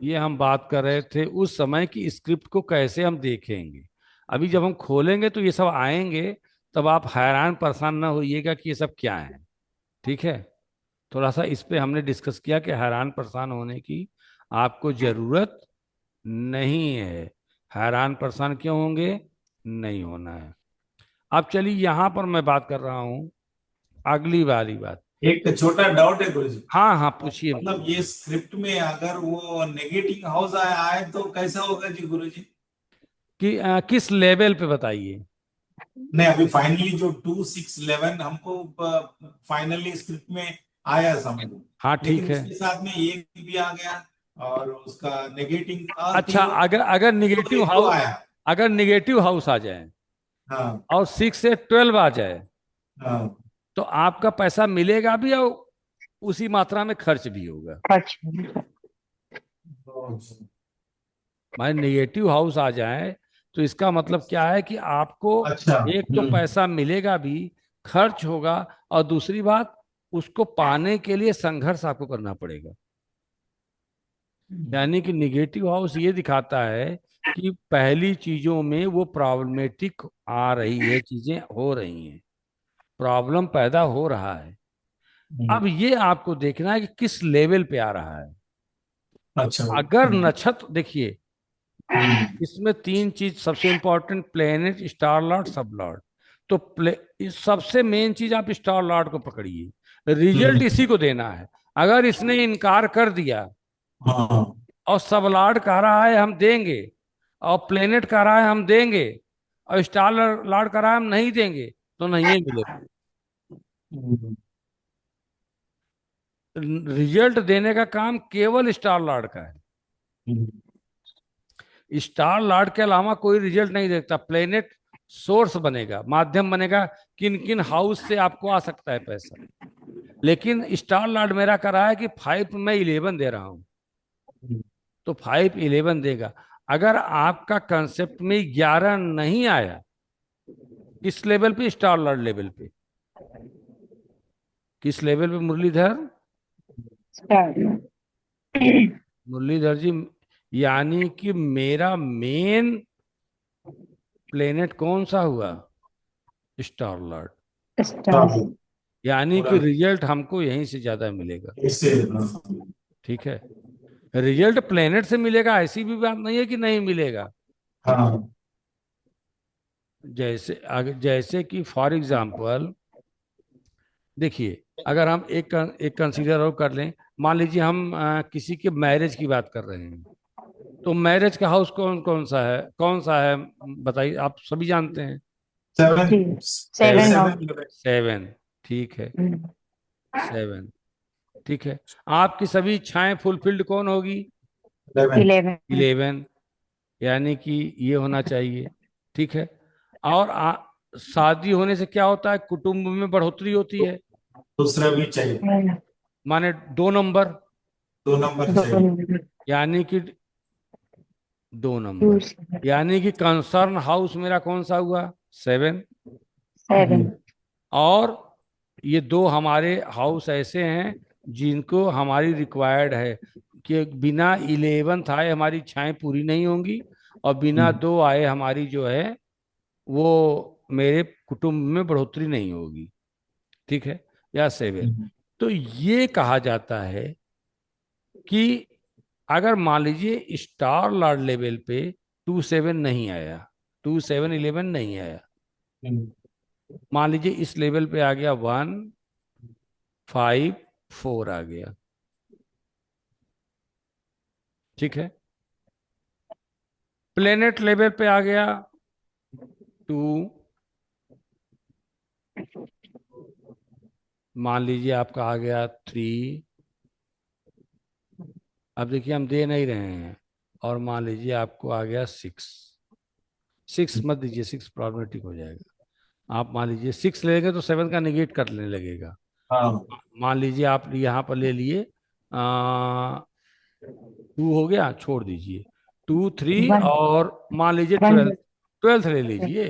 ये हम बात कर रहे थे उस समय की स्क्रिप्ट को कैसे हम देखेंगे। अभी जब हम खोलेंगे तो ये सब आएंगे, तब आप हैरान परेशान ना होइएगा कि ये सब क्या है। ठीक है, थोड़ा सा इस पे हमने डिस्कस किया कि हैरान परेशान होने की आपको जरूरत नहीं है। हैरान परेशान क्यों होंगे, नहीं होना है। अब चलिए यहां पर मैं बात कर रहा हूं अगली वाली बात। एक छोटा डाउट है गुरुजी। हाँ हाँ, पूछिए। मतलब ये स्क्रिप्ट में अगर वो नेगेटिव हाउस आए तो कैसा होगा जी गुरुजी? कि किस लेवल पे बताइए। नहीं, अभी फाइनली जो 2 6 11 हमको फाइनली स्क्रिप्ट में आया समझ में। हाँ ठीक लेकिन है। उसके साथ में ये भी आ गया और उसका नेगेटिव अच्छा, तीनों अगर अगर तो निगेटिव दो हाउस, आया। अगर निगेटिव हाउस आ जाए हाँ। और 6 से 12 आ जाए, हाँ। तो आपका पैसा मिलेगा भी और उसी मात्रा में खर्च भी होगा। खर्च। माने निगेटिव हाउस आ जाए तो इसका मतलब क्या है कि आपको अच्छा। एक तो पैसा मिलेगा भी, खर्च होगा, और दूसरी बात, उसको पाने के लिए संघर्ष आपको करना पड़ेगा। यानी कि निगेटिव हाउस ये दिखाता है कि पहली चीजों में वो प्रॉब्लमेटिक आ रही है, चीजें हो रही हैं, प्रॉब्लम पैदा हो रहा है। हम्म, अब ये आपको देखना है कि किस लेवल पे आ रहा है। अच्छा। अगर नक्षत्र देखिए, हम्म, इसमें 3 चीज सबसे इंपॉर्टेंट, प्लेनेट, स्टार लॉर्ड, सब लॉर्ड। तो इस सबसे मेन चीज आप स्टार लॉर्ड को पकड़िए, रिजल्ट हम्म, इसी को देना है। अगर इसने इनकार कर दिया हाँ। और सब लॉर्ड कह रहा है हम देंगे, और प्लेनेट कह रहा है हम देंगे, और स्टार लॉर्ड कह रहा है हम नहीं देंगे, तो नहीं है मिलेगा। हम्म, रिजल्ट देने का काम केवल स्टार लॉर्ड का है। हम्म, स्टार लॉर्ड के अलावा कोई रिजल्ट नहीं देखता। प्लेनेट सोर्स बनेगा, माध्यम बनेगा, किन किन हाउस से आपको आ सकता है पैसा। लेकिन स्टार लॉर्ड मेरा कर रहा है कि 5 मैं 11 दे रहा हूं, तो 5 11 देगा। अगर आपका कंसेप्ट में 11 नहीं आया, किस लेवल पे? स्टार लॉर्ड लेवल पे। किस लेवल पे मुरलीधर? स्टार। मुरलीधर जी, यानी कि मेरा मेन प्लेनेट कौन सा हुआ? Star Lord. स्टार। यानी पूरा कि रिजल्ट हमको यहीं से ज्यादा मिलेगा। इससे ठीक है, रिजल्ट प्लेनेट से मिलेगा ऐसी भी बात नहीं है कि नहीं मिलेगा। हाँ जैसे कि फॉर एग्जांपल देखिए, अगर हम एक कंसीडर और कर लें, मान लीजिए हम किसी के मैरिज की बात कर रहे हैं, तो मैरिज का हाउस कौन कौन सा है? बताइए, आप सभी जानते हैं। 7 थ्री। 7 और 7। ठीक है, 7। ठीक है, आपकी सभी इच्छाएं फुलफिल्ड कौन होगी? 11। 11। यानी कि ये होना चाहिए। ठीक है, और शादी होने से क्या होता है? कुटुंब में बढ़ोतरी होती है। दूसरा भी चाहिए, माने 2 नंबर, 2 नंबर दो चाहिए। नंबर। यानी कि 2 नंबर, 2 यानी कि कंसर्न हाउस मेरा कौन सा हुआ? 7। 7। और ये दो हमारे हाउस ऐसे हैं जिनको हमारी रिक्वायर्ड है कि बिना 11th आए हमारी इच्छाएं पूरी नहीं होंगी, और बिना 2 आए हमारी जो है वो मेरे कुटुंब में बढ़ोतरी नहीं होगी। ठीक है, या 7। तो ये कहा जाता है कि अगर मान लीजिए स्टार लॉर्ड लेवल पे 2 7 नहीं आया, 2 7 11 नहीं आया, मान लीजिए इस लेवल पे आ गया 1 5 4 आ गया। ठीक है, प्लेनेट लेवल पे आ गया 2, मान लीजिए आपका आ गया 3। अब देखिए हम दे नहीं रहे हैं, और मान लीजिए आपको आ गया 6। 6 मत दीजिए, 6 प्रॉब्लमेटिक हो जाएगा। आप मान लीजिए 6 लेंगे तो 7 का निगेट करने लगेगा। हाँ मान लीजिए आप यहाँ पर ले लिए 2 हो गया, छोड़ दीजिए 2 3, 1 और मान लीजिए 1। 12th ले लीजिए।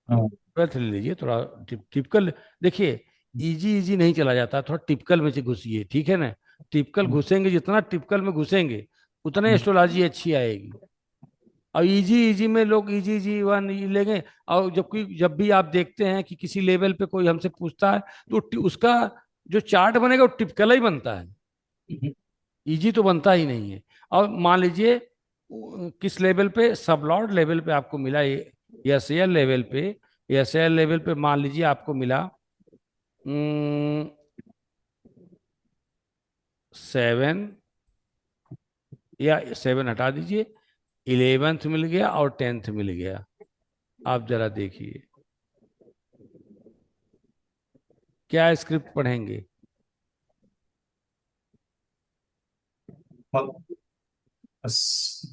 हाँ 12th ले लीजिए, थोड़ा टिपिकल। देखिए, इजी इजी नहीं चला जाता, थोड़ा टिपिकल में से घुसिए। ठीक है ना, टिपिकल घुसेंगे, जितना टिपिकल में घुसेंगे उतना एस्ट्रोलॉजी अच्छी आएगी। और इजी इजी में लोग इजी इजी वन लेंगे, और जबकि जब भी आप देखते हैं कि किसी लेवल पे कोई हमसे पूछता है, तो उसका जो चार्ट बनेगा वो टिपिकल ही बनता है, इजी तो बनता ही नहीं है। और मान लीजिए किस लेवल पे? सबलॉर्ड लेवल पे आपको मिला, एस एल लेवल पे, एस एल लेवल पे मान लीजिए आपको मिला 7, या 7 हटा दीजिए, 11th मिल गया और 10th मिल गया। आप जरा देखिए क्या स्क्रिप्ट पढ़ेंगे।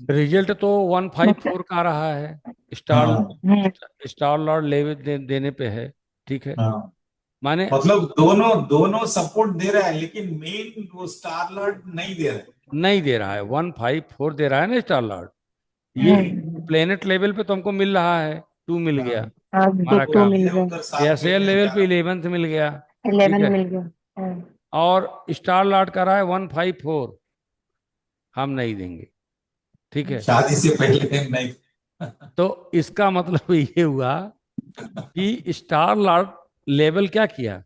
रिजल्ट तो 1 5 4 का आ रहा है, स्टार हाँ स्टार लॉर्ड लेवल देने पे है। ठीक है, हाँ माने मतलब दोनों दोनों सपोर्ट दे रहा है, लेकिन मेन वो स्टार लॉर्ड नहीं दे रहा है। नहीं दे रहा है, 1 5 4 दे रहा है ना स्टार लॉर्ड। ये प्लेनेट लेवल पे तो हमको मिल रहा है, 2 मिल गया हाँ हाँ, हमारा दो काम। मिल है, गए। उधर 7 एस मिल एल गए, लेवल पे 11। 11th मिल गया। ठीक 11 है, मिल गया। हाँ। और स्टार लॉर्ड का रहा है 1 5 4, हम नहीं देंगे। ठीक है, शादी से पहले नहीं। तो इसका मतलब ये हुआ कि स्टार लॉर्ड लेवल क्या किया?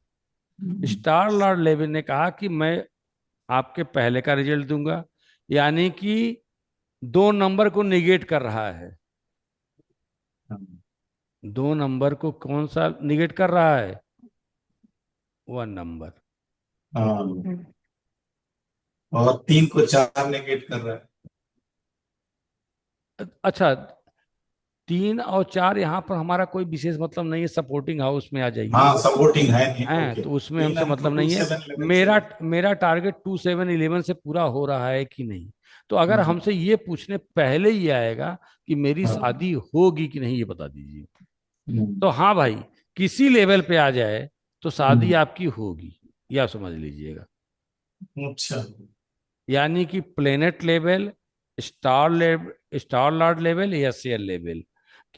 स्टार लॉर्ड लेवल ने कहा कि मैं आपके पहले का रिजल्ट दूंगा, यानी कि 2 नंबर को निगेट कर रहा है। 2 नंबर को कौन सा निगेट कर रहा है? 1 नंबर। हाँ और 3 को 4 नेगेट कर रहा है। अच्छा, 3 और 4 यहाँ पर हमारा कोई विशेष मतलब नहीं है, सपोर्टिंग हाउस में आ जाइए। हाँ सपोर्टिंग है नहीं, हैं ओके। तो उसमें तीन हमसे हमको मतलब टू नहीं है। सेवन इलेवन मेरा चाहिए। मेरा टारगेट 2 7 11 से पूरा हो रहा है कि नहीं। तो अगर हम्म, हमसे ये पूछने पहले ही आएगा कि मेरी हाँ शादी होगी कि नहीं, ये बता दीजिए। तो हाँ भाई, किसी लेवल पे आ जाए तो शादी हम्म, आपकी होगी, या समझ लीजिएगा। अच्छा। यानी कि planet level, star Lord level या सेल लेवल।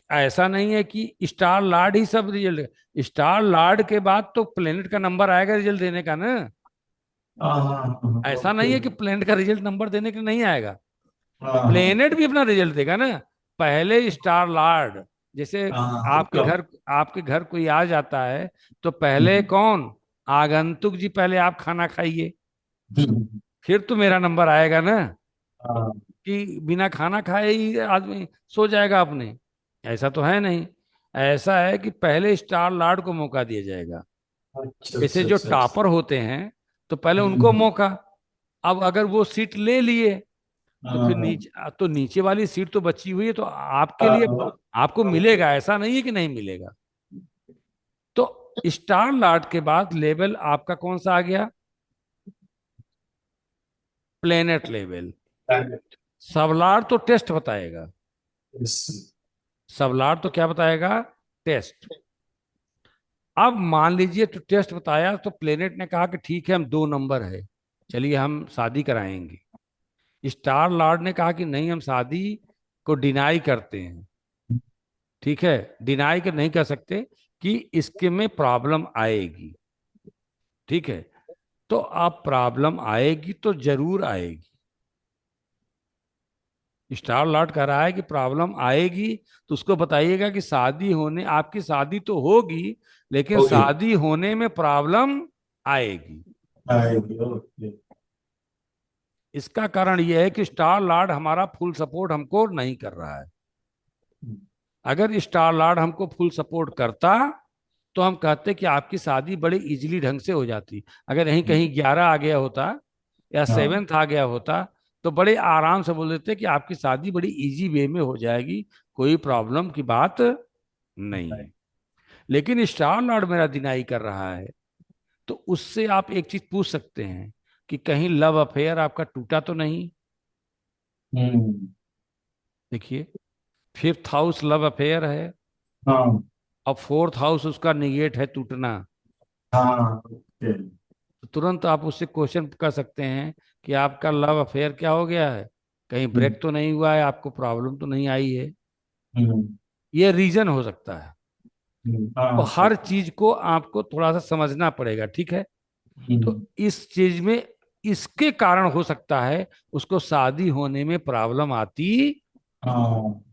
ऐसा नहीं है कि स्टार लॉर्ड ही सब रिजल्ट, स्टार लॉर्ड के बाद तो प्लेनेट का नंबर आएगा रिजल्ट देने का ना। हाँ हाँ हाँ, ऐसा ओके। नहीं है कि प्लेनेट का रिजल्ट नंबर देने के नहीं आएगा, हाँ हाँ प्लेनेट भी अपना रिजल्ट देगा ना। पहले स्टार लॉर्ड, जैसे हाँ, तो आपके कब? घर आपके घर कोई आ जाता है तो पहले हम्म, कौन, आगंतुक जी पहले आप खाना खाइए, हम्म, फिर तो मेरा नंबर आएगा ना। हाँ, कि बिना खाना खाए ही आदमी सो जाएगा अपने, ऐसा तो है नहीं। ऐसा है कि पहले स्टार लॉर्ड को मौका दिया जाएगा। अच्छा जैसे अच्छा जो अच्छा अच्छा। टॉपर होते हैं तो पहले उनको हम्म, मौका। अब अगर वो सीट ले लिए तो फिर हाँ नीचे वाली सीट तो बची हुई है, तो आपके लिए हाँ, आपको मिलेगा, ऐसा नहीं है कि नहीं मिलेगा। तो स्टार लॉर्ड के बाद लेवल आपका कौन सा आ गया, प्लेनेट लेवल। हाँ, सबलॉर्ड तो टेस्ट बताएगा, yes, सबलॉर्ड तो क्या बताएगा, टेस्ट। अब मान लीजिए तो टेस्ट बताया तो प्लेनेट ने कहा कि ठीक है हम 2 नंबर है, चलिए हम शादी कराएंगे। स्टार लॉर्ड ने कहा कि नहीं, हम शादी को डिनाई करते हैं। ठीक है, डिनाई कर नहीं कर सकते कि इसके में प्रॉब्लम आएगी। ठीक है, तो अब प्रॉब्लम आएगी तो जरूर आएगी। स्टार लॉर्ड कह रहा है कि प्रॉब्लम आएगी, तो उसको बताइएगा कि शादी होने, आपकी शादी तो होगी लेकिन ओके, शादी होने में प्रॉब्लम आएगी। आएगी, ओके। इसका कारण यह है कि स्टार लॉर्ड हमारा फुल सपोर्ट हमको नहीं कर रहा है। अगर स्टार लॉर्ड हमको फुल सपोर्ट करता तो हम कहते कि आपकी शादी बड़े इजीली ढंग से हो जाती। अगर यहीं कहीं 11 आ गया होता या हाँ, 7th आ गया होता तो बड़े आराम से बोल देते कि आपकी शादी बड़ी इजी वे में हो जाएगी, कोई प्रॉब्लम की बात नहीं है। लेकिन स्टार लॉर्ड मेरा डिनाई कर रहा है, तो उससे आप एक चीज पूछ सकते हैं कि कहीं लव अफेयर आपका टूटा तो नहीं। हम्म, देखिए, 5th हाउस लव अफेयर है हाँ और 4th हाउस उसका निगेट है टूटना। हाँ, ओके। तो तुरंत आप उससे क्वेश्चन कर सकते हैं कि आपका लव अफेयर क्या हो गया है, कहीं हम्म, ब्रेक तो नहीं हुआ है, आपको प्रॉब्लम तो नहीं आई है। हम्म, ये रीजन हो सकता है। तो हाँ हर चीज को आपको थोड़ा सा समझना पड़ेगा, ठीक है। तो हम्म, इस चीज में इसके कारण हो सकता है उसको शादी होने में प्रॉब्लम आती। हाँ,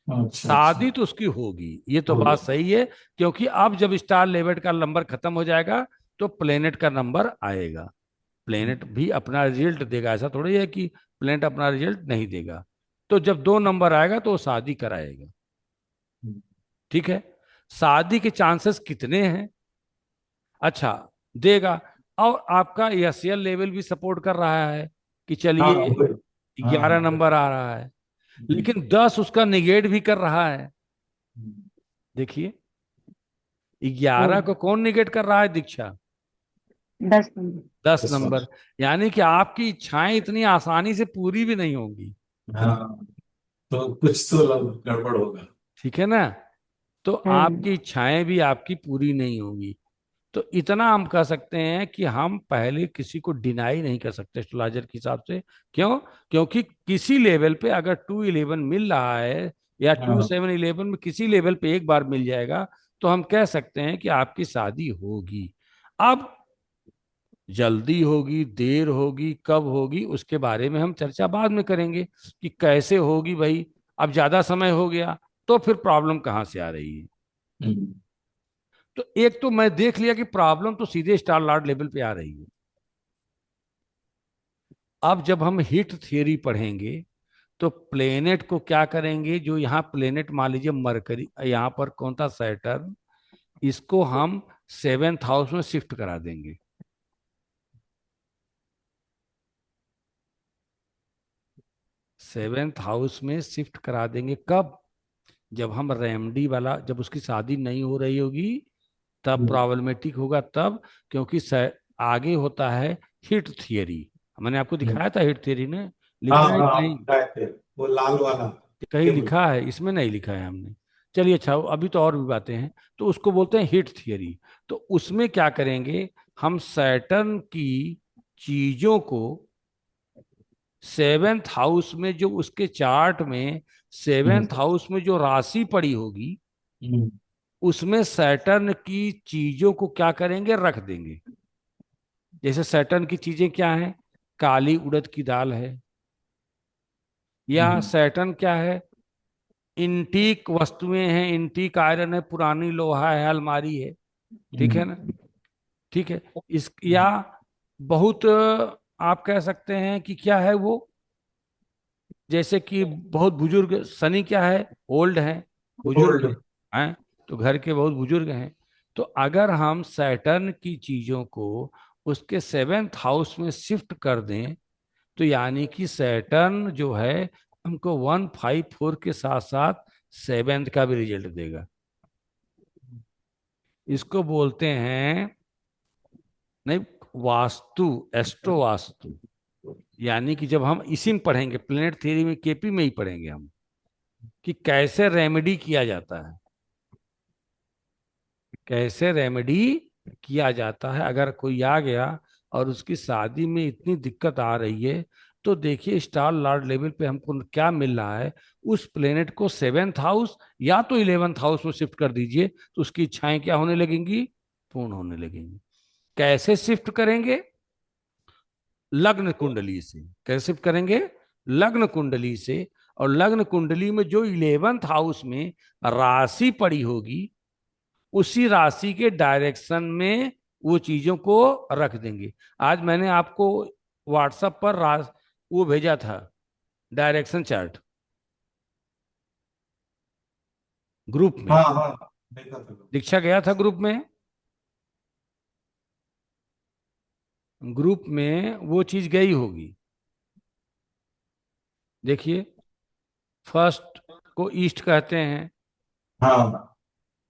अच्छा अच्छा, शादी तो उसकी होगी, ये तो हो बात गया। सही है, क्योंकि अब जब स्टार लेवल का नंबर खत्म हो जाएगा तो प्लेनेट का नंबर आएगा। प्लेनेट भी अपना रिजल्ट देगा, ऐसा थोड़ी है कि प्लेनेट अपना रिजल्ट नहीं देगा। तो जब 2 नंबर आएगा तो वो शादी कराएगा। ठीक है, शादी के चांसेस कितने हैं, अच्छा, देगा। और आपका एसएल लेवल भी सपोर्ट कर रहा है कि हाँ चलिए वही, हाँ 11 नंबर आ रहा है, लेकिन 10 उसका निगेट भी कर रहा है। देखिए, वो 11 को कौन निगेट कर रहा है, दीक्षा, 10 नंबर। 10 नंबर। यानी कि आपकी इच्छाएं इतनी आसानी से पूरी भी नहीं होंगी। हाँ, तो कुछ तो गड़बड़ होगा। ठीक है ना, तो हम्म। आपकी इच्छाएं भी आपकी पूरी नहीं होंगी। तो इतना हम कह सकते हैं कि हम पहले किसी को डिनाई नहीं कर सकते एस्ट्रोलॉजर के हिसाब से। क्यों, क्योंकि किसी लेवल पे अगर 211 मिल रहा है या हाँ, 2711 में किसी लेवल पे एक बार मिल जाएगा तो हम कह सकते हैं कि आपकी शादी होगी। अब जल्दी होगी, देर होगी, कब होगी, उसके बारे में हम चर्चा बाद में करेंगे कि कैसे होगी भाई। अब ज्यादा समय हो गया तो फिर प्रॉब्लम कहाँ से आ रही है। हम्म, तो एक तो मैं देख लिया कि प्रॉब्लम तो सीधे स्टार लॉर्ड लेवल पे आ रही है। अब जब हम हिट थियरी पढ़ेंगे तो प्लेनेट को क्या करेंगे, जो यहाँ प्लेनेट मान लीजिए मरकरी, यहाँ पर कौन था, सैटर्न, इसको हम 7th हाउस में शिफ्ट करा देंगे। 7th हाउस में शिफ्ट करा देंगे कब, जब हम रेमडी वाला, जब उसकी शादी नहीं हो रही होगी तब हम्म, प्रॉब्लमेटिक होगा तब। क्योंकि आगे होता है हिट थियरी, मैंने आपको हम्म, दिखाया था हिट थियरी ने, हाँ लिखा है कि हाँ, नहीं, आप बताए थे वो लाल वाला कहीं टेबल। लिखा है, इसमें नहीं लिखा है हमने। चलिए अच्छा, अभी तो और भी बातें हैं। तो उसको बोलते हैं हिट थियरी। तो उसमें क्या करेंगे, हम सैटर्न की चीजों को सेवेंथ हाउस में, जो उसके चार्ट में सेवेंथ हाउस में जो राशि पड़ी होगी, हम्म, उसमें सैटर्न की चीजों को क्या करेंगे, रख देंगे। जैसे सैटर्न की चीजें क्या हैं, काली उड़द की दाल है, या सैटर्न क्या है, इंटीक वस्तुएं हैं, इंटीक आयरन है, पुरानी लोहा है, अलमारी है, ठीक है ना, ठीक है। इस या बहुत आप कह सकते हैं कि क्या है वो, जैसे कि बहुत बुजुर्ग, सनी क्या है, ओल्ड है, बुजुर्ग गोल्ड। हैं, तो घर के बहुत बुजुर्ग हैं। तो अगर हम सैटर्न की चीजों को उसके सेवेंथ हाउस में शिफ्ट कर दें, तो यानी कि सैटर्न जो है हमको 154 के साथ साथ सेवेंथ का भी रिजल्ट देगा। इसको बोलते हैं, नहीं, वास्तु, एस्ट्रो वास्तु। यानी कि जब हम इसी में पढ़ेंगे, प्लेनेट थ्योरी में, केपी में ही पढ़ेंगे हम, कि कैसे रेमेडी किया जाता है, कैसे रेमेडी किया जाता है। अगर कोई आ गया और उसकी शादी में इतनी दिक्कत आ रही है, तो देखिए स्टार लॉर्ड लेवल पे हमको क्या मिल रहा है, उस प्लेनेट को सेवेंथ हाउस या तो इलेवेंथ हाउस में शिफ्ट कर दीजिए, तो उसकी इच्छाएं क्या होने लगेंगी, पूर्ण होने लगेंगी। कैसे शिफ्ट करेंगे, लग्न कुंडली से। कैसे शिफ्ट करेंगे, लग्न कुंडली से। और लग्न कुंडली में जो इलेवेंथ हाउस में राशि पड़ी होगी, उसी राशि के डायरेक्शन में वो चीजों को रख देंगे। आज मैंने आपको व्हाट्सएप पर वो भेजा था, डायरेक्शन चार्ट, ग्रुप में। हाँ हाँ, देखा था। दीक्षा गया था ग्रुप में, ग्रुप में वो चीज गई होगी। देखिए, फर्स्ट को ईस्ट कहते हैं, हाँ।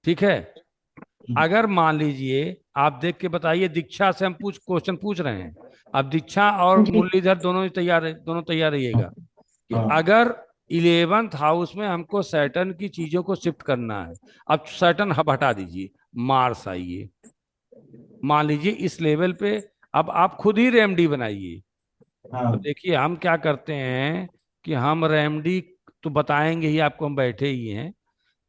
ठीक है। अगर मान लीजिए, आप देख के बताइए, दीक्षा से हम क्वेश्चन पूछ रहे हैं। अब दीक्षा और जी। मुरलीधर दोनों ही तैयार, दोनों तैयार रहिएगा, कि हाँ। अगर इलेवेंथ हाउस में हमको सैटर्न की चीजों को शिफ्ट करना है, अब सैटर्न हब हटा दीजिए, मार्स आइए, मान लीजिए इस लेवल पे। अब आप खुद ही रेमडी बनाइए। तो हाँ। देखिए हम क्या करते हैं, कि हम रेमडी तो बताएंगे ही आपको, हम बैठे ही हैं,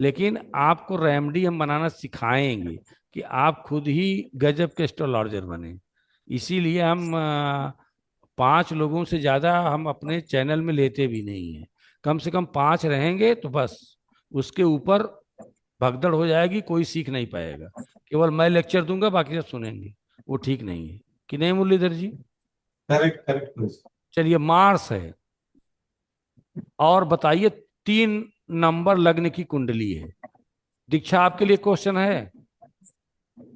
लेकिन आपको रेमडी हम बनाना सिखाएंगे, कि आप खुद ही गजब के एस्ट्रोलॉजर बने। इसीलिए हम 5 लोगों से ज्यादा हम अपने चैनल में लेते भी नहीं हैं। कम से कम 5 रहेंगे तो बस, उसके ऊपर भगदड़ हो जाएगी, कोई सीख नहीं पाएगा। केवल मैं लेक्चर दूंगा, बाकी सब सुनेंगे, वो ठीक नहीं है, कि नहीं मुरलीधर जी। Correct correct. चलिए, मार्स है, और बताइए 3 नंबर लग्न की कुंडली है। दीक्षा, आपके लिए क्वेश्चन है।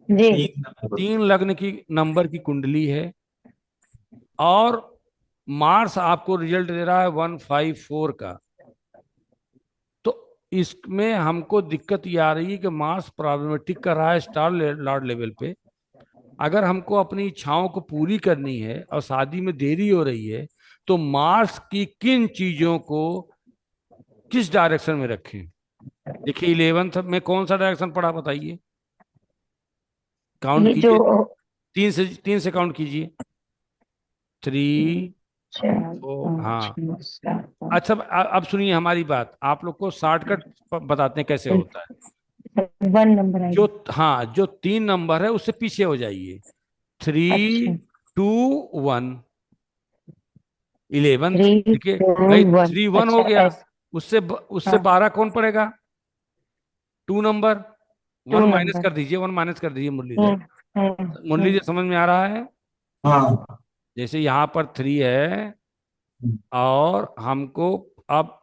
जी। 3 नंबर। 3 लग्न की नंबर की कुंडली है, और मार्स आपको रिजल्ट दे रहा है 154 का। तो इसमें हमको दिक्कत ये आ रही है कि मार्स प्रॉब्लमेटिक कर रहा है स्टार लॉर्ड लेवल पे। अगर हमको अपनी इच्छाओं को पूरी करनी है और शादी में देरी हो रही है, तो मार्स की किन चीजों को किस डायरेक्शन में रखें। देखिए, इलेवेंथ में कौन सा डायरेक्शन पड़ा, बताइए, काउंट ये जो कीजिए, 3 से काउंट कीजिए, 3, 4 4, 5 हाँ। 6 7 अच्छा, अब सुनिए हमारी बात, आप लोग को शॉर्टकट बताते हैं कैसे होता है। 1 नंबर जो, आएगी। हाँ, जो 3 नंबर है उससे पीछे हो जाइए, थ्री, अच्छा। 2, 1, 11। 3 देखिए 4 भाई, 1। 3, 1 हो अच्छा गया, ऐसे। उससे हाँ। 12 कौन पड़ेगा, 2 नंबर। 2 one minus number. कर दीजिए, 1 माइनस कर दीजिए मुरलीधर। हम्म हम्म मुरलीधर, हम्म समझ में आ रहा है। हाँ। जैसे यहाँ पर 3 है, और हमको, अब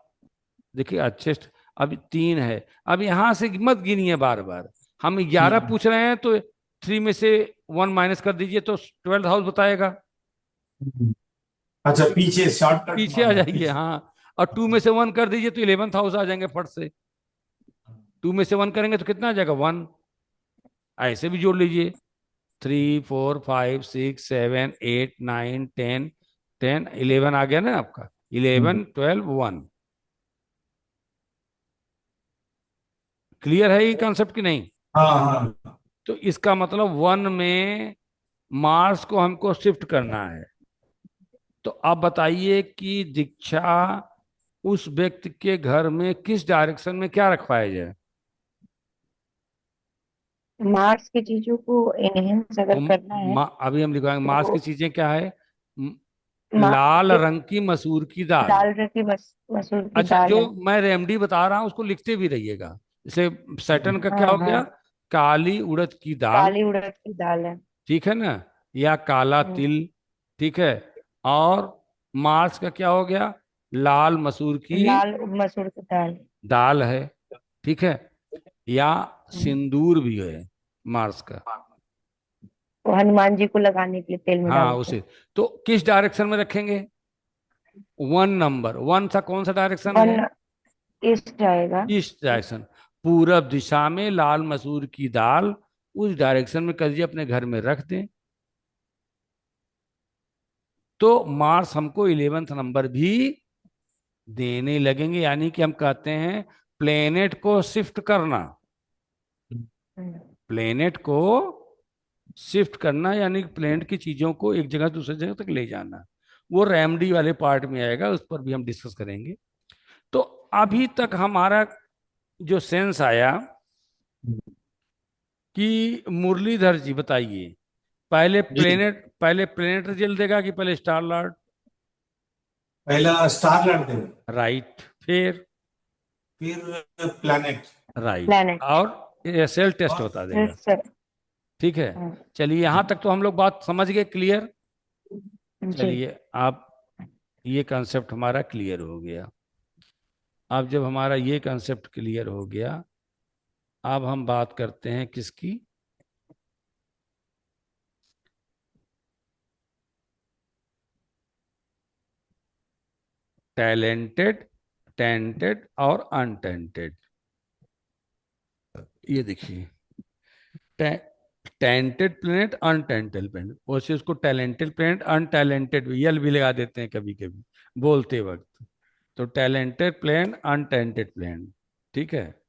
देखिए अच्छे अभी 3 है, अब यहां से मत गिनिए बार बार, हम 11 पूछ रहे हैं, तो 3 में से 1 माइनस कर दीजिए, तो 12th हाउस बताएगा। अच्छा, पीछे शॉर्टकट पीछे आ मारना है, जाइए, पीछे। हाँ। और 2 में से 1 कर दीजिए, तो 11th हाउस आ जाएंगे फट से। 2 में से 1 करेंगे तो कितना आ जाएगा, 1। ऐसे भी जोड़ लीजिए, 3, 4, 5, 6, 7, 8, 9, 10, 11 आ गया ना आपका, 11, 12, 1। क्लियर है ये कॉन्सेप्ट कि नहीं? हाँ हाँ। तो इसका मतलब 1 में मार्स को हमको शिफ्ट करना है। तो आप बताइए कि दीक्षा उस व्यक्ति के घर में किस डायरेक्शन में क्या रखवाया जाए? मार्स की चीजों को एनहेंस अगर तो करना है अभी हम लिखवाएंगे मार्स की तो चीजें क्या है। म- मा, लाल एक रंग की मसूर की दाल। दाल रखी, मसूर की अच्छा, दाल जो है। मैं रेमडी बता रहा हूं उसको लिखते भी रहिएगा। जैसे सैटर्न का क्या हाँ हो हाँ, गया? काली उड़द की दाल। काली उड़द की दाल है। ठीक है ना? या काला हम्म, तिल। ठीक है। और मार्स का क्या हो गया? लाल मसूर की लाल मसूर की दाल। दाल है। ठीक है। या हम्म, सिंदूर भी है मार्स का। वो हनुमान जी को लगाने के लिए तेल में हाँ डालते हैं। उसे। तो किस डायरेक्शन में रखेंगे? 1 नंबर, 1 सा कौन सा डायरेक्शन है? 1 ईस्ट जाएगा। इस डायरेक्शन। पूरब दिशा में लाल मसूर की दाल, उस डायरेक्शन में करिए अपने घर में रख दें। तो मार्स हमको 11th नंबर भी देने लगेंगे। यानी कि हम कहते हैं प्लेनेट को शिफ्ट करना। हम्म, प्लेनेट को शिफ्ट करना यानी कि प्लेनेट की चीजों को एक जगह से दूसरी जगह तक ले जाना। वो रैमडी वाले पार्ट में आएगा, उस पर भी हम डिस्कस करेंगे। तो अभी तक हमारा जो सेंस आया कि मुरलीधर जी बताइए, जी। पहले प्लेनेट रिजल्ट देगा कि पहले स्टार लॉर्ड? पहला स्टार लड़ दे, राइट। फिर फिर प्लैनेट। राइट। प्लेनेट। और सेल टेस्ट और बता फिर देगा। सर। ठीक है। हाँ, चलिए यहां तक तो हम लोग बात समझ गए, क्लियर। जी। चलिए आप, ये कंसेप्ट हमारा क्लियर हो गया। अब जब हमारा ये कंसेप्ट क्लियर हो गया, अब हम बात करते हैं किसकी? टैलेंटेड, टैलेंटेड और अनटैलेंटेड। ये देखिए, टैलेंटेड प्लेनेट, अनटैलेंटेड प्लेनेट। वैसे उसको टैलेंटेड प्लेनेट, अनटैलेंटेड यल भी लगा देते हैं कभी कभी बोलते वक्त। तो टैलेंटेड प्लेन, अनटैलेंटेड प्लेन। ठीक है।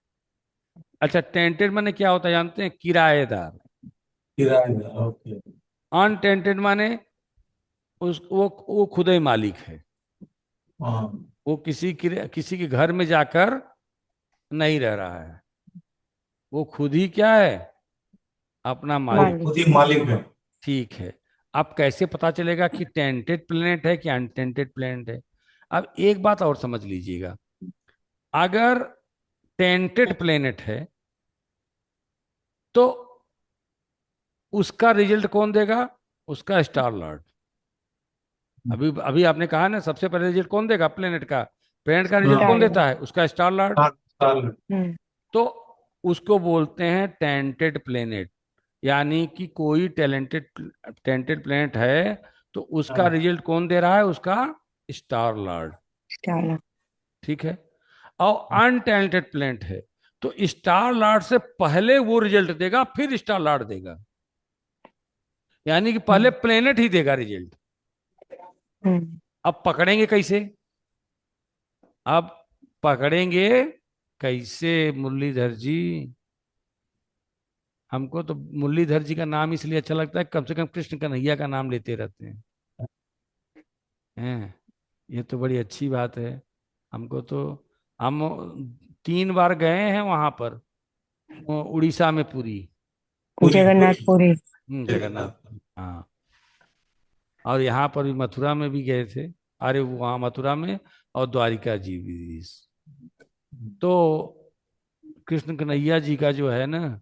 अच्छा, टैलेंटेड माने क्या होता है जानते हैं? किराएदार। किराएदार, ओके। अनटेंटेड माने उस वो खुद ही मालिक है। हाँ, वो किसी के घर में जाकर नहीं रह रहा है। वो खुद ही क्या है? अपना वो मालिक। मालिक। खुद ही मालिक है। ठीक है। अब कैसे पता चलेगा कि टेंटेड प्लेनेट है कि अनटेंटेड प्लेनेट है? अब एक बात और समझ लीजिएगा। अगर टेंटेड प्लेनेट है तो उसका रिजल्ट कौन देगा? उसका स्टार लॉर्ड। अभी अभी आपने कहा ना, सबसे पहले रिजल्ट कौन देगा प्लेनेट का? प्लेनेट का रिजल्ट कौन स्टार। हाँ, देता है? उसका स्टार लॉर्ड। स्टार। हम्म, तो उसको बोलते हैं टेंटेड प्लेनेट। यानी कि कोई टेंटेड प्लेनेट है तो उसका हाँ, रिजल्ट कौन दे रहा है? उसका स्टार लॉर्ड। स्टार। ठीक है। और अनटैलेंटेड प्लेनेट है तो स्टार लॉर्ड से पहले वो रिजल्ट देगा, फिर स्टार लॉर्ड देगा। यानी कि पहले हम्म, प्लेनेट ही देगा रिजल्ट। हम्म, अब पकड़ेंगे कैसे? अब पकड़ेंगे कैसे मुरलीधर जी? हमको तो मुरलीधर जी का नाम इसलिए अच्छा लगता है, कम से कम कृष्ण कन्हैया का नाम लेते रहते हैं। ये तो बड़ी अच्छी बात है। हमको तो, हम 3 बार गए हैं वहां पर, वो उड़ीसा में पुरी। पूरी पूरी जगन्नाथपुरी। जगन्नाथ। जगन्नाथ। हाँ। और यहाँ पर भी मथुरा में भी गए थे। अरे वहाँ मथुरा में, और द्वारिका जी भी। तो कृष्ण कन्हैया जी का जो है ना,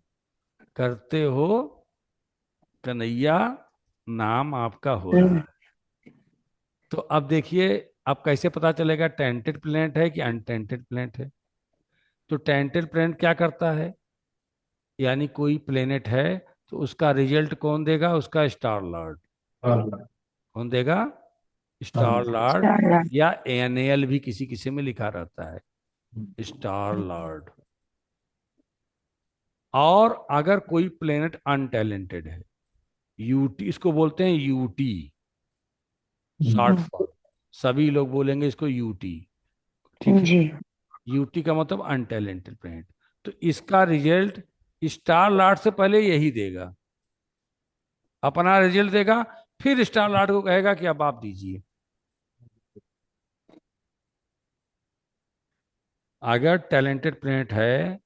करते हो कन्हैया, नाम आपका हो रहा हम्म, है। तो अब देखिए, अब कैसे पता चलेगा टेंटेड प्लेनेट है कि अनटेंटेड प्लेनेट है? तो टेंटेड प्लेनेट क्या करता है? यानी कोई प्लेनेट है तो उसका रिजल्ट कौन देगा? उसका स्टार लॉर्ड। हाँ, कौन देगा? स्टार हाँ, लॉर्ड। स्टार। या एनएल भी किसी किसी में लिखा रहता है, स्टार लॉर्ड। और अगर कोई प्लेनेट अनटैलेंटेड है, यूटी इसको बोलते हैं, यूटी शॉर्ट हम्म, फॉर्म। सभी लोग बोलेंगे इसको यूटी। ठीक है। जी। यूटी का मतलब अनटैलेंटेड प्लेनेट। तो इसका रिजल्ट स्टार लॉर्ड से पहले यही देगा, अपना रिजल्ट देगा, फिर स्टार लॉर्ड को कहेगा कि अब आप दीजिए। अगर टैलेंटेड प्लेनेट है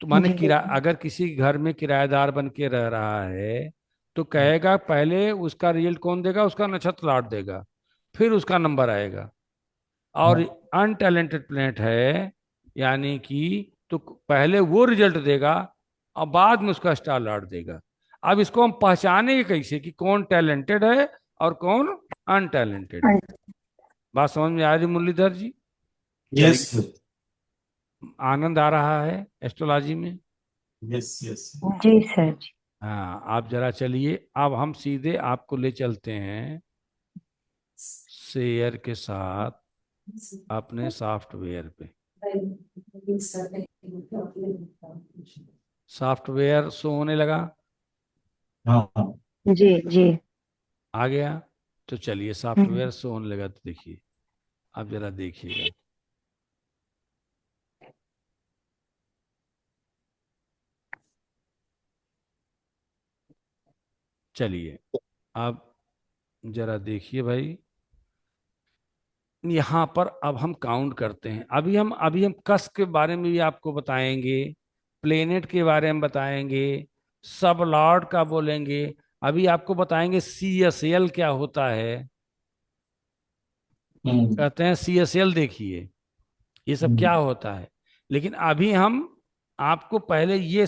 तो माने जी अगर किसी घर में किराएदार बन के रह रहा है तो कहेगा पहले उसका रिजल्ट कौन देगा, उसका नक्षत्र लॉर्ड देगा, फिर उसका नंबर आएगा। और अनटैलेंटेड प्लेनेट है यानी कि तो पहले वो रिजल्ट देगा और बाद में उसका स्टार लॉर्ड देगा। अब इसको हम पहचानेंगे कैसे कि कौन टैलेंटेड है और कौन अनटैलेंटेड है? बात समझ में आ रही मुरलीधर जी? यस चलिए, आनंद आ रहा है एस्ट्रोलॉजी में? Yes yes. जी सर। हाँ, आप जरा चलिए, अब हम सीधे आपको ले चलते हैं शेयर के साथ अपने सॉफ्टवेयर पे। सॉफ्टवेयर शो होने लगा? हाँ हाँ। जी जी। आ गया? तो चलिए, सॉफ्टवेयर शो होने लगा तो देखिए, आप जरा देखिएगा। चलिए, आप जरा देखिए भाई, यहाँ पर अब हम काउंट करते हैं। अभी हम कस के बारे में भी आपको बताएंगे, प्लेनेट के बारे में बताएंगे, सब लॉर्ड का बोलेंगे, अभी आपको बताएंगे CSL क्या होता है। हम्म, कहते हैं CSL, देखिए ये सब क्या हम्म, होता है। लेकिन अभी हम आपको पहले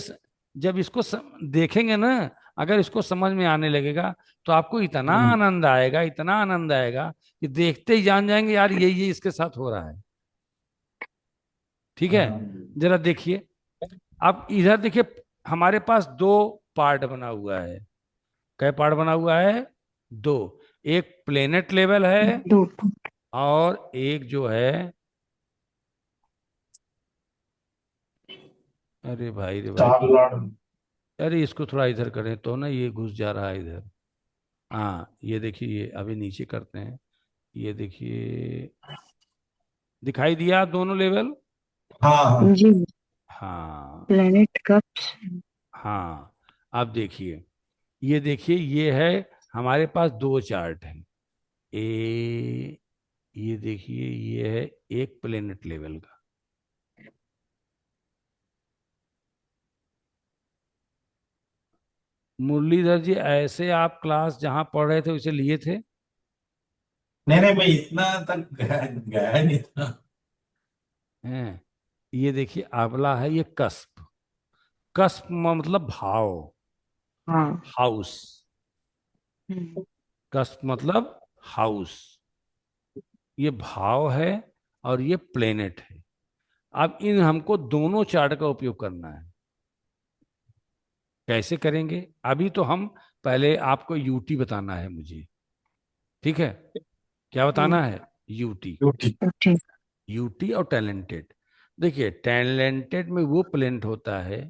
जब इसको देखेंगे ना, अगर इसको समझ में आने लगेगा तो आपको इतना हम्म, आनंद आएगा, इतना आनंद आएगा कि देखते ही जान जाएंगे यार ये इसके साथ हो रहा है। ठीक है, हाँ, जरा देखिए। अब इधर देखिए, हमारे पास दो पार्ट बना हुआ है। कै पार्ट बना हुआ है? दो। एक प्लेनेट लेवल है दो। और एक जो है, अरे भाई रे भाई, स्टार लॉर्ड। अरे इसको थोड़ा इधर करें तो ना, ये घुस जा रहा है इधर। हाँ, ये देखिए, ये अभी नीचे करते हैं। ये देखिए, दिखाई दिया दोनों लेवल? हाँ हाँ। जी। हाँ। Planet cups. हाँ, अब देखिए, ये देखिए, ये है, हमारे पास दो चार्ट हैं। ए ये देखिए, ये है एक प्लेनेट लेवल का। मुरलीधर जी, ऐसे आप क्लास जहां पढ़ रहे थे उसे लिए थे? नहीं नहीं, मैं इतना तक गया नहीं था। हैं? ये देखिए, अगला है ये कस्प। कस्प मतलब भाव, हाँ। हाउस। हम्म। कस्प मतलब हाउस, ये भाव है और ये प्लेनेट है। अब इन हमको दोनों चार्ट का उपयोग करना है। कैसे करेंगे? अभी तो हम पहले आपको यूटी बताना है मुझे। ठीक है, क्या हम्म। बताना है? यूटी। ड्यूटी। ठीक। यूटी और टैलेंटेड। देखिए, टैलेंटेड में वो प्लेनेट होता है,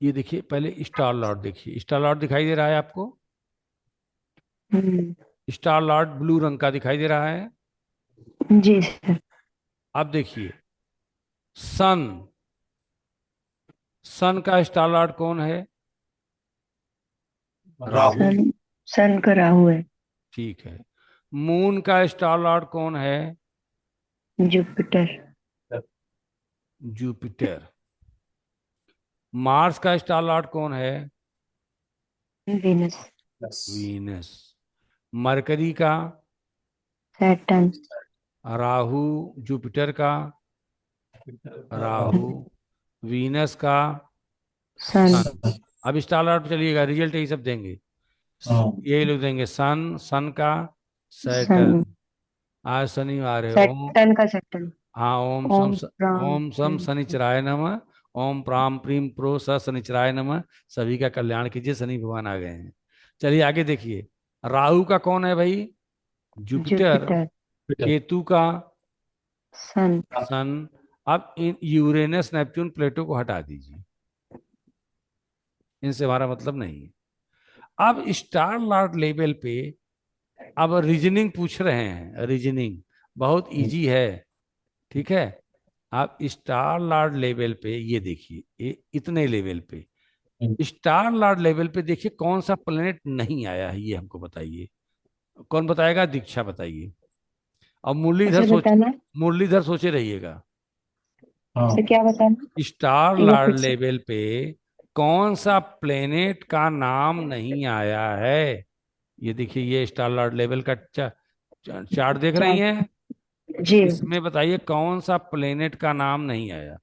ये देखिए, पहले स्टार लॉर्ड देखिए, स्टार लॉर्ड दिखाई दे रहा है आपको? हम्म। स्टार लॉर्ड ब्लू रंग का दिखाई दे रहा है। जी सर। अब देखिए, सन, सन का स्टार लॉर्ड कौन है? राहु। राहुल। सन। सन का राहु है। ठीक है। मून का स्टार लॉर्ड कौन है? जुपिटर। जुपिटर। मार्स का स्टार लॉर्ड कौन है? वेनस। यस। वीनस। मरकरी का? सैटर्न। राहु। जुपिटर का? राहु। वीनस का? सन। सन। अब स्टार लॉर्ड पे चलिएगा, रिजल्ट यही सब देंगे। हाँ यही लोग देंगे, सन, सन का सन। सैटर्न। आज शनिवार है, ओम। सैटर्न का सैटर्न। हाँ, ओम राम। ओम सम शनिचराय नमः। ओम प्राम प्रीम प्रो स शनिचराय नमः। सभी का कल्याण कीजिए, शनि भगवान आ गए हैं। चलिए आगे देखिए, राहु का कौन है भाई? जुपिटर। जुपिटर। केतु का? सन। सन। अब इन यूरेनस नेपच्यून प्लेटो को हटा दीजिए, इनसे हमारा मतलब नहीं है। अब स्टार लॉर्ड लेवल पे अब रीजनिंग पूछ रहे हैं, रीजनिंग बहुत इजी है। ठीक है। आप स्टार लॉर्ड लेवल पे ये देखिए, ये इतने लेवल पे, स्टार लॉर्ड लेवल पे देखिए कौन सा प्लेनेट नहीं आया है, ये हमको बताइए। कौन बताएगा? दीक्षा बताइए। और मुरलीधर उसे सोच, बताना। मुरलीधर सोचे रहिएगा। हाँ। उसे क्या बताना? स्टार एक बार लॉर्ड फिर से। लेवल पे कौन सा प्लेनेट का नाम नहीं आया है? ये देखिए, ये स्टार लॉर्ड लेवल का चार्ट देख रही चार। हैं? जी। इसमें बताइए कौन सा प्लेनेट का नाम नहीं आया।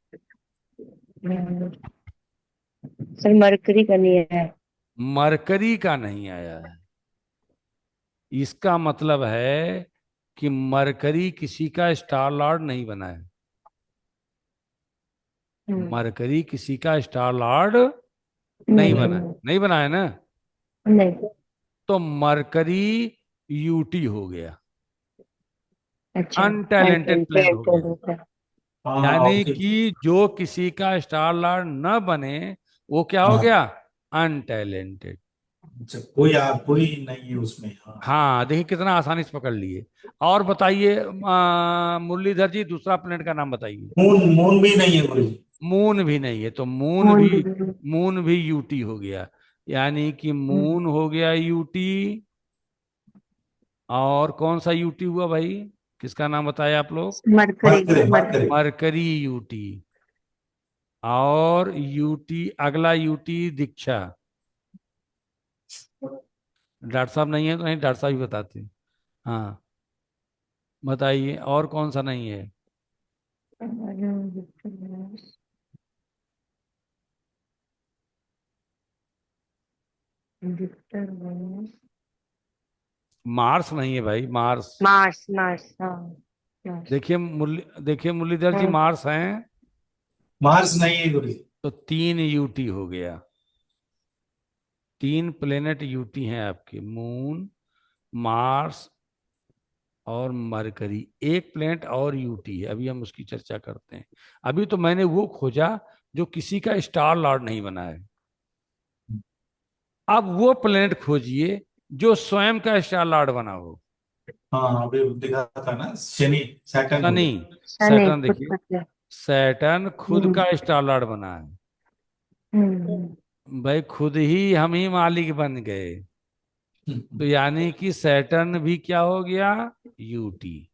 हम्म, सर मरकरी का नहीं है। मरकरी का नहीं आया है। इसका मतलब है कि मरकरी किसी का स्टार लॉर्ड नहीं बना है। हम्म, मरकरी किसी का स्टार लॉर्ड नहीं बना है, नहीं। नहीं बना है ना? नहीं। तो मरकरी यूटी हो गया, अच्छा। अनटैलेंटेड प्लेनेट हो गया। होता हाँ यानी ओके। कि जो किसी का स्टार लॉर्ड न बने वो क्या हो हाँ गया? अनटैलेंटेड। अच्छा, कोई नहीं है उसमें, हाँ। हाँ, देखिए कितना आसानी से पकड़ लिए। और बताइए मुरलीधर जी, दूसरा प्लेनेट का नाम बताइए। मून मून भी नहीं है गुरु जी। मून भी नहीं है, तो मून भी यूटी हो गया। यानी कि मून हो गया यूटी। और कौन सा यूटी हुआ भाई? किसका नाम बताया आप लोग? Mercury. Mercury mercury. Mercury UT. और यूटी, अगला यूटी दीक्षा। डॉक्टर साहब नहीं है तो नहीं, डॉक्टर साहब ही बताते हैं। हाँ, बताइए और कौन सा नहीं है? मार्स नहीं है भाई, मार्स। मार्स। मार्स, हाँ। मार्स। देखिए मुरलीधर जी, हाँ। मार्स हैं। मार्स नहीं है गुरु जी। तो तीन यूटी हो गया। तीन प्लेनेट यूटी हैं आपके, मून, मार्स और मरकरी। एक प्लेनेट और यूटी है, अभी हम उसकी चर्चा करते हैं। अभी तो मैंने वो खोजा जो किसी का स्टार लॉर्ड नहीं बना है। अब वो प्लेनेट खोजिए जो स्वयं का स्टार लॉर्ड बना हो। हाँ अभी दिखा था ना, शनि, सैटर्न हो शनि। गया। शनि सैटर्न खुद देखिए, पतला। सैटर्न खुद हम्म। का स्टार लॉर्ड बना है। हम्म। भाई खुद ही हम ही मालिक बन गए। तो यानी कि सैटर्न भी क्या हो गया? यूटी।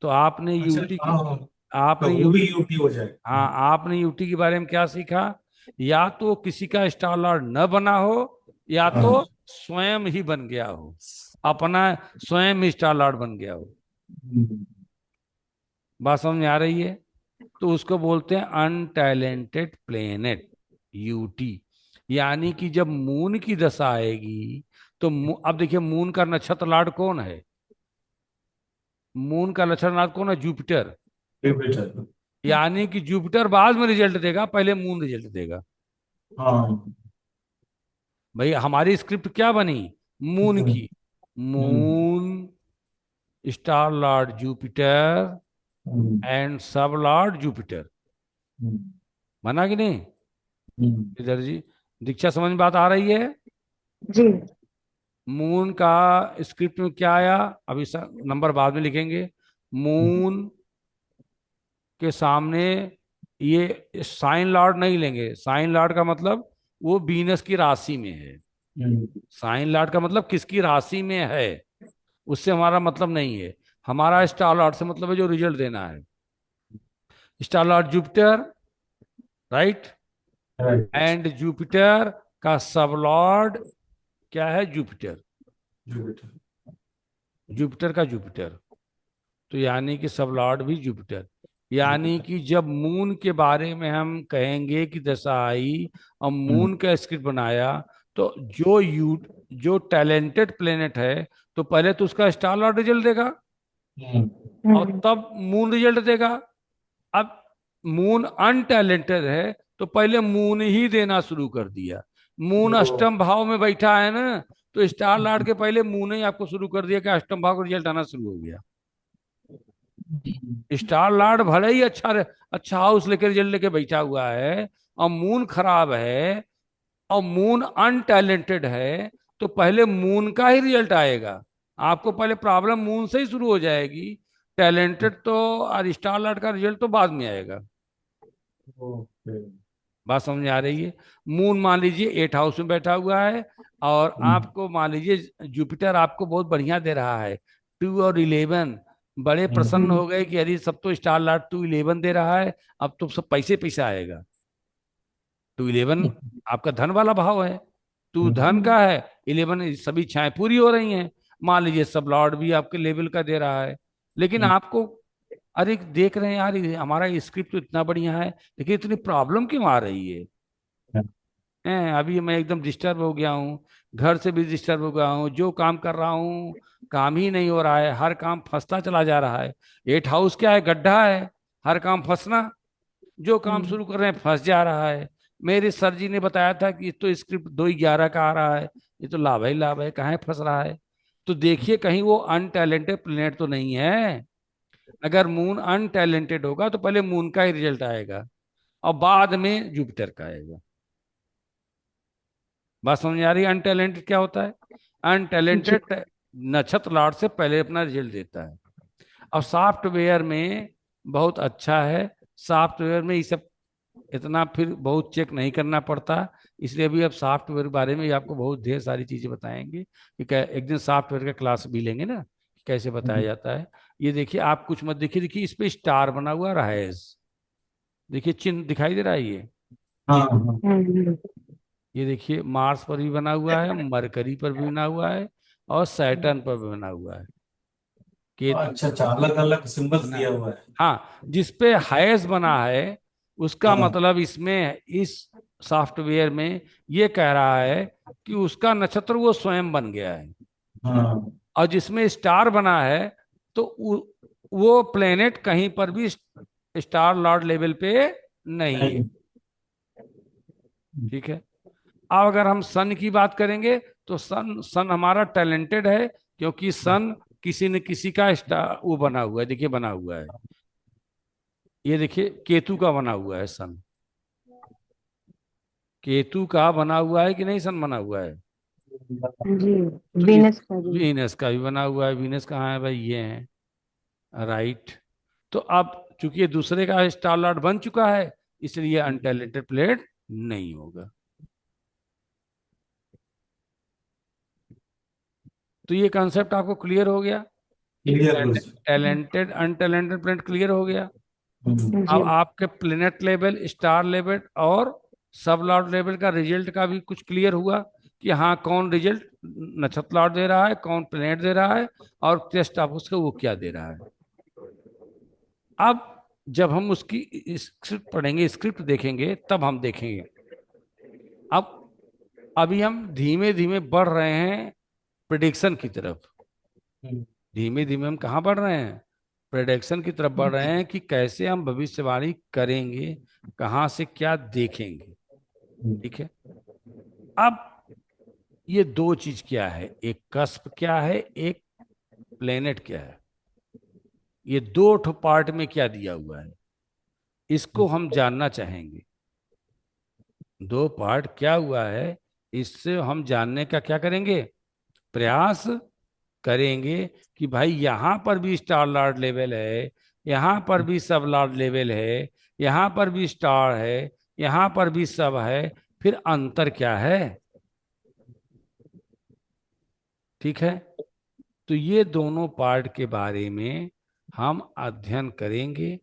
तो आपने अच्छा यूटी हाँ की, हाँ, तो आपने वो भी यूटी, यूटी हो जाए। हाँ आपने यूटी के बारे में क्या सीखा? या तो किसी का स्टार लॉर्ड न बना हो, या तो हाँ। स्वयं ही बन गया हो, अपना स्वयं स्टार लॉर्ड बन गया हो। हम्म। बात समझ में आ रही है? तो उसको बोलते हैं अनटैलेंटेड प्लेनेट, यूटी। यानी कि जब मून की दशा आएगी तो अब देखिए, मून का नक्षत्र लॉर्ड कौन है? मून का नक्षत्र लॉर्ड कौन है? जुपिटर। जुपिटर। यानी कि जुपिटर बाद में रिजल्ट देगा, पहले मून रिजल्ट देगा। हाँ। भाई हमारी स्क्रिप्ट क्या बनी? मून हम्म। की। मून, स्टार लॉर्ड जुपिटर हम्म। And sub lord Jupiter. हम्म। बना कि नहीं? हम्म। इधर जी, दीक्षा समझ में बात आ रही है? जी। मून का स्क्रिप्ट में क्या आया? अभी नंबर बाद में लिखेंगे। मून के सामने ये साइन लॉर्ड नहीं लेंगे। साइन लॉर्ड का मतलब वो बीनस की राशि में है। हम्म। साइन लॉर्ड का मतलब किसकी राशि में है, उससे हमारा मतलब नहीं है। हमारा स्टार लॉर्ड से मतलब है जो रिजल्ट देना है। Star lord Jupiter, right. Right. And Jupiter का सब लॉर्ड क्या है? जुपिटर। जुपिटर। जुपिटर का जुपिटर। तो यानी कि सब लॉर्ड भी जुपिटर। यानी कि जब मून के बारे में हम कहेंगे कि दशा आई और हम्म। मून का स्क्रिप्ट बनाया, तो जो टैलेंटेड प्लेनेट है, तो पहले तो उसका स्टार लॉर्ड रिजल्ट देगा हम्म। और तब मून रिजल्ट देगा। अब मून अनटैलेंटेड है तो पहले मून ही देना शुरू कर दिया। मून तो अष्टम भाव में बैठा है ना, तो स्टार लॉर्ड के पहले मून ही आपको शुरू कर दिया कि अष्टम भाव का रिजल्ट आना शुरू हो गया। स्टार लॉर्ड भले ही अच्छा हाउस लेकर रिजल्ट लेके बैठा हुआ है और मून खराब है और मून अनटैलेंटेड है, तो पहले मून का ही रिजल्ट आएगा। आपको पहले प्रॉब्लम मून से ही शुरू हो जाएगी। टैलेंटेड तो और स्टार लाट का रिजल्ट तो बाद में आएगा। ओके। बात समझ में आ रही है? मून मान लीजिए 8 हाउस में बैठा हुआ है, और आपको मान लीजिए जुपिटर आपको बहुत बढ़िया दे रहा है, 2 और 11, बड़े प्रसन्न हो गए कि अरे सब तो स्टार लाट 2 11 दे रहा है, अब तो सब पैसे पैसे आएगा। 2 11 आपका धन वाला भाव है, 2 धन का है, 11 सभी इच्छाएं पूरी हो रही हैं। मान लीजिए सब लॉर्ड भी आपके लेवल का दे रहा है, लेकिन आपको अरे देख रहे हैं यार ये हमारा स्क्रिप्ट तो इतना बढ़िया है, लेकिन इतनी प्रॉब्लम क्यों आ रही है? अभी मैं एकदम डिस्टर्ब हो गया हूँ, घर से भी डिस्टर्ब हो गया हूँ, जो काम कर रहा हूँ काम ही नहीं हो रहा है, हर काम फंसता चला जा रहा है। 8 हाउस क्या है? गड्ढा है, हर काम फंसना, जो काम शुरू कर रहे हैं फंस जा रहा है। मेरे सर जी ने बताया था कि ये तो स्क्रिप्ट 2 11 का आ रहा है, ये तो लाभ ही लाभ है, कहाँ फंस रहा है? तो देखिए कहीं वो अनटैलेंटेड प्लेनेट तो नहीं है। अगर मून अनटैलेंटेड होगा तो पहले मून का ही रिजल्ट आएगा और बाद में जुपिटर का आएगा। बात समझ आ रही है? अनटैलेंटेड क्या होता है? जी। अनटैलेंटेड नक्षत्र लॉर्ड से पहले अपना रिजल्ट देता है। अब सॉफ्टवेयर में बहुत अच्छा है, सॉफ्टवेयर में ये सब इतना फिर बहुत चेक नहीं करना पड़ता, इसलिए अभी अब सॉफ्टवेयर के बारे में ही आपको बहुत ढेर सारी चीजें बताएंगे कि एक दिन सॉफ्टवेयर का क्लास भी लेंगे ना, कि कैसे बताया जाता है। ये देखिए आप कुछ मत देखिए, देखिए इस पे स्टार बना हुआ है, देखिए चिन्ह दिखाई दे रहा है ये। हाँ हाँ। हम्म। ये देखिए मार्स पर भी बना हुआ है, मरकरी पर भी बना हुआ है, और सैटर्न पर भी बना हुआ है। केतु अच्छा अच्छा, अलग अलग सिंबल्स बना, दिया हुआ है। हाँ जिस पे हैज बना है उसका हाँ मतलब इसमें इस सॉफ्टवेयर में ये कह रहा है कि उसका नक्षत्र वो स्वयं बन गया है। हाँ। और जिसमें स्टार बना है तो वो प्लेनेट कहीं पर भी स्टार लॉर्ड लेवल पे नहीं है। नहीं। ठीक है। अब अगर हम सन की बात करेंगे तो सन सन हमारा टैलेंटेड है, क्योंकि सन किसी न किसी का स्टार वो बना हुआ है, देखिए बना हुआ है, ये देखिए केतु का बना हुआ है सन, केतु का बना हुआ है कि नहीं सन बना हुआ है? जी। तो इस वीनस का भी। वीनस का भी बना हुआ है, वीनस कहाँ है भाई? ये है, राइट। तो अब चूंकि ये दूसरे का स्टार लॉर्ड बन चुका है, इसलिए अनटैलेंटेड प्लेनेट नहीं होगा। तो ये कॉन्सेप्ट आपको क्लियर हो गया? क्लियर गुरु जी। टैलेंटेड अनटैलेंटेड प्लेनेट क्लियर हो गया। जी। अब आपके प्लेनेट लेवल, स्टार लेवल और सब लॉर्ड लेवल का रिजल्ट का भी कुछ क्लियर हुआ कि हाँ कौन रिजल्ट नक्षत्र लॉर्ड दे रहा है, कौन प्लेनेट दे रहा है, और टेस्ट ऑफ उसका वो क्या दे रहा है। अब जब हम उसकी स्क्रिप्ट पढ़ेंगे, स्क्रिप्ट देखेंगे, तब हम देखेंगे। अब अभी हम धीमे धीमे बढ़ रहे हैं प्रिडिक्शन की तरफ। धीमे धीमे हम कहाँ बढ़ रहे हैं? प्रेडिक्शन की तरफ बढ़ रहे हैं कि कैसे हम भविष्यवाणी करेंगे, कहाँ से क्या देखेंगे। ठीक है। अब ये दो चीज क्या है, एक कस्प क्या है, एक प्लेनेट क्या है, ये दो ठो पार्ट में क्या दिया हुआ है, इसको हम जानना चाहेंगे। दो पार्ट क्या हुआ है, इससे हम जानने का क्या करेंगे, प्रयास करेंगे कि भाई यहाँ पर भी स्टार लॉर्ड लेवल है, यहाँ पर भी सब लॉर्ड लेवल है, यहाँ पर भी स्टार है, यहाँ पर भी सब है, फिर अंतर क्या है। ठीक है। तो ये दोनों पार्ट के बारे में हम अध्ययन करेंगे,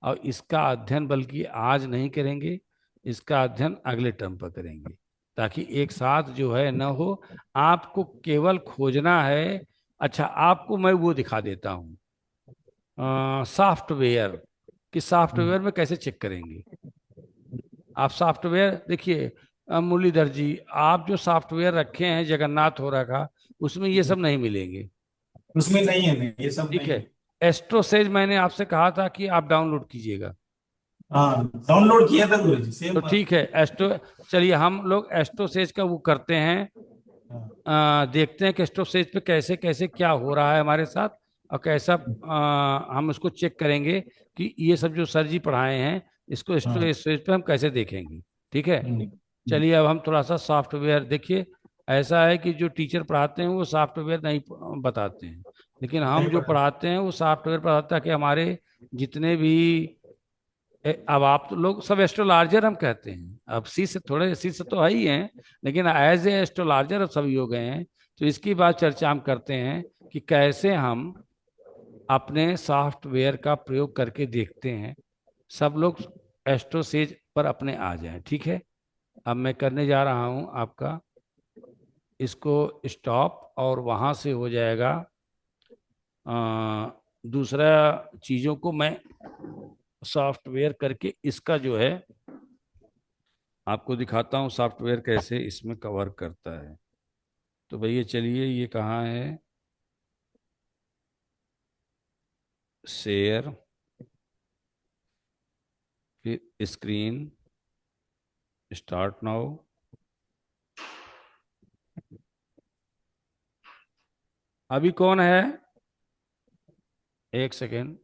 और इसका अध्ययन बल्कि आज नहीं करेंगे, इसका अध्ययन अगले टर्म पर करेंगे, ताकि एक साथ जो है न हो। आपको केवल खोजना है। अच्छा आपको मैं वो दिखा देता हूँ सॉफ्टवेयर, कि सॉफ्टवेयर में कैसे चेक करेंगे। आप सॉफ्टवेयर देखिए, मुरलीधर जी, आप जो सॉफ्टवेयर रखे हैं जगन्नाथ हो रखा, उसमें ये सब नहीं मिलेंगे। उसमें नहीं है, नहीं ये सब ठीक नहीं है। है। एस्ट्रोसेज मैंने आपसे कहा था कि आप डाउनलोड कीजिएगा, हाँ डाउनलोड किया था गुरु जी, तो सेम। ठीक है। एस्ट्रो चलिए हम लोग एस्ट्रोसेज का वो करते हैं, देखते हैं कि एस्ट्रोसेज पे कैसे कैसे क्या हो रहा है हमारे साथ, और कैसा हम उसको चेक करेंगे कि ये सब जो सर जी पढ़ाए हैं इसको हाँ। एस्ट्रोसेज पे हम कैसे देखेंगे। ठीक है। हम्म, चलिए अब हम थोड़ा सा सॉफ्टवेयर देखिए। ऐसा है कि जो टीचर पढ़ाते हैं वो सॉफ्टवेयर नहीं बताते हैं, लेकिन हम नहीं जो पढ़ा। पढ़ाते हैं वो सॉफ्टवेयर पढ़ाता है कि हमारे जितने भी अब आप तो लोग सब एस्ट्रोलार्जर हम कहते हैं, अब सी से थोड़े, सी से तो है ही हैं, लेकिन एज ए एस्ट्रोलार्जर अब सभी हो गए हैं। तो इसकी बात चर्चा हम करते हैं कि कैसे हम अपने सॉफ्टवेयर का प्रयोग करके देखते हैं, सब लोग एस्ट्रोसेज पर अपने आ जाएं। ठीक है, अब मैं करने जा रहा हूं आपका इसको स्टॉप, और वहां से हो जाएगा दूसरा चीजों को मैं सॉफ्टवेयर करके इसका जो है आपको दिखाता हूँ सॉफ्टवेयर कैसे इसमें कवर करता है। तो भैया चलिए, ये कहाँ है, शेयर, फिर स्क्रीन, स्टार्ट नाउ। अभी कौन है, एक सेकेंड।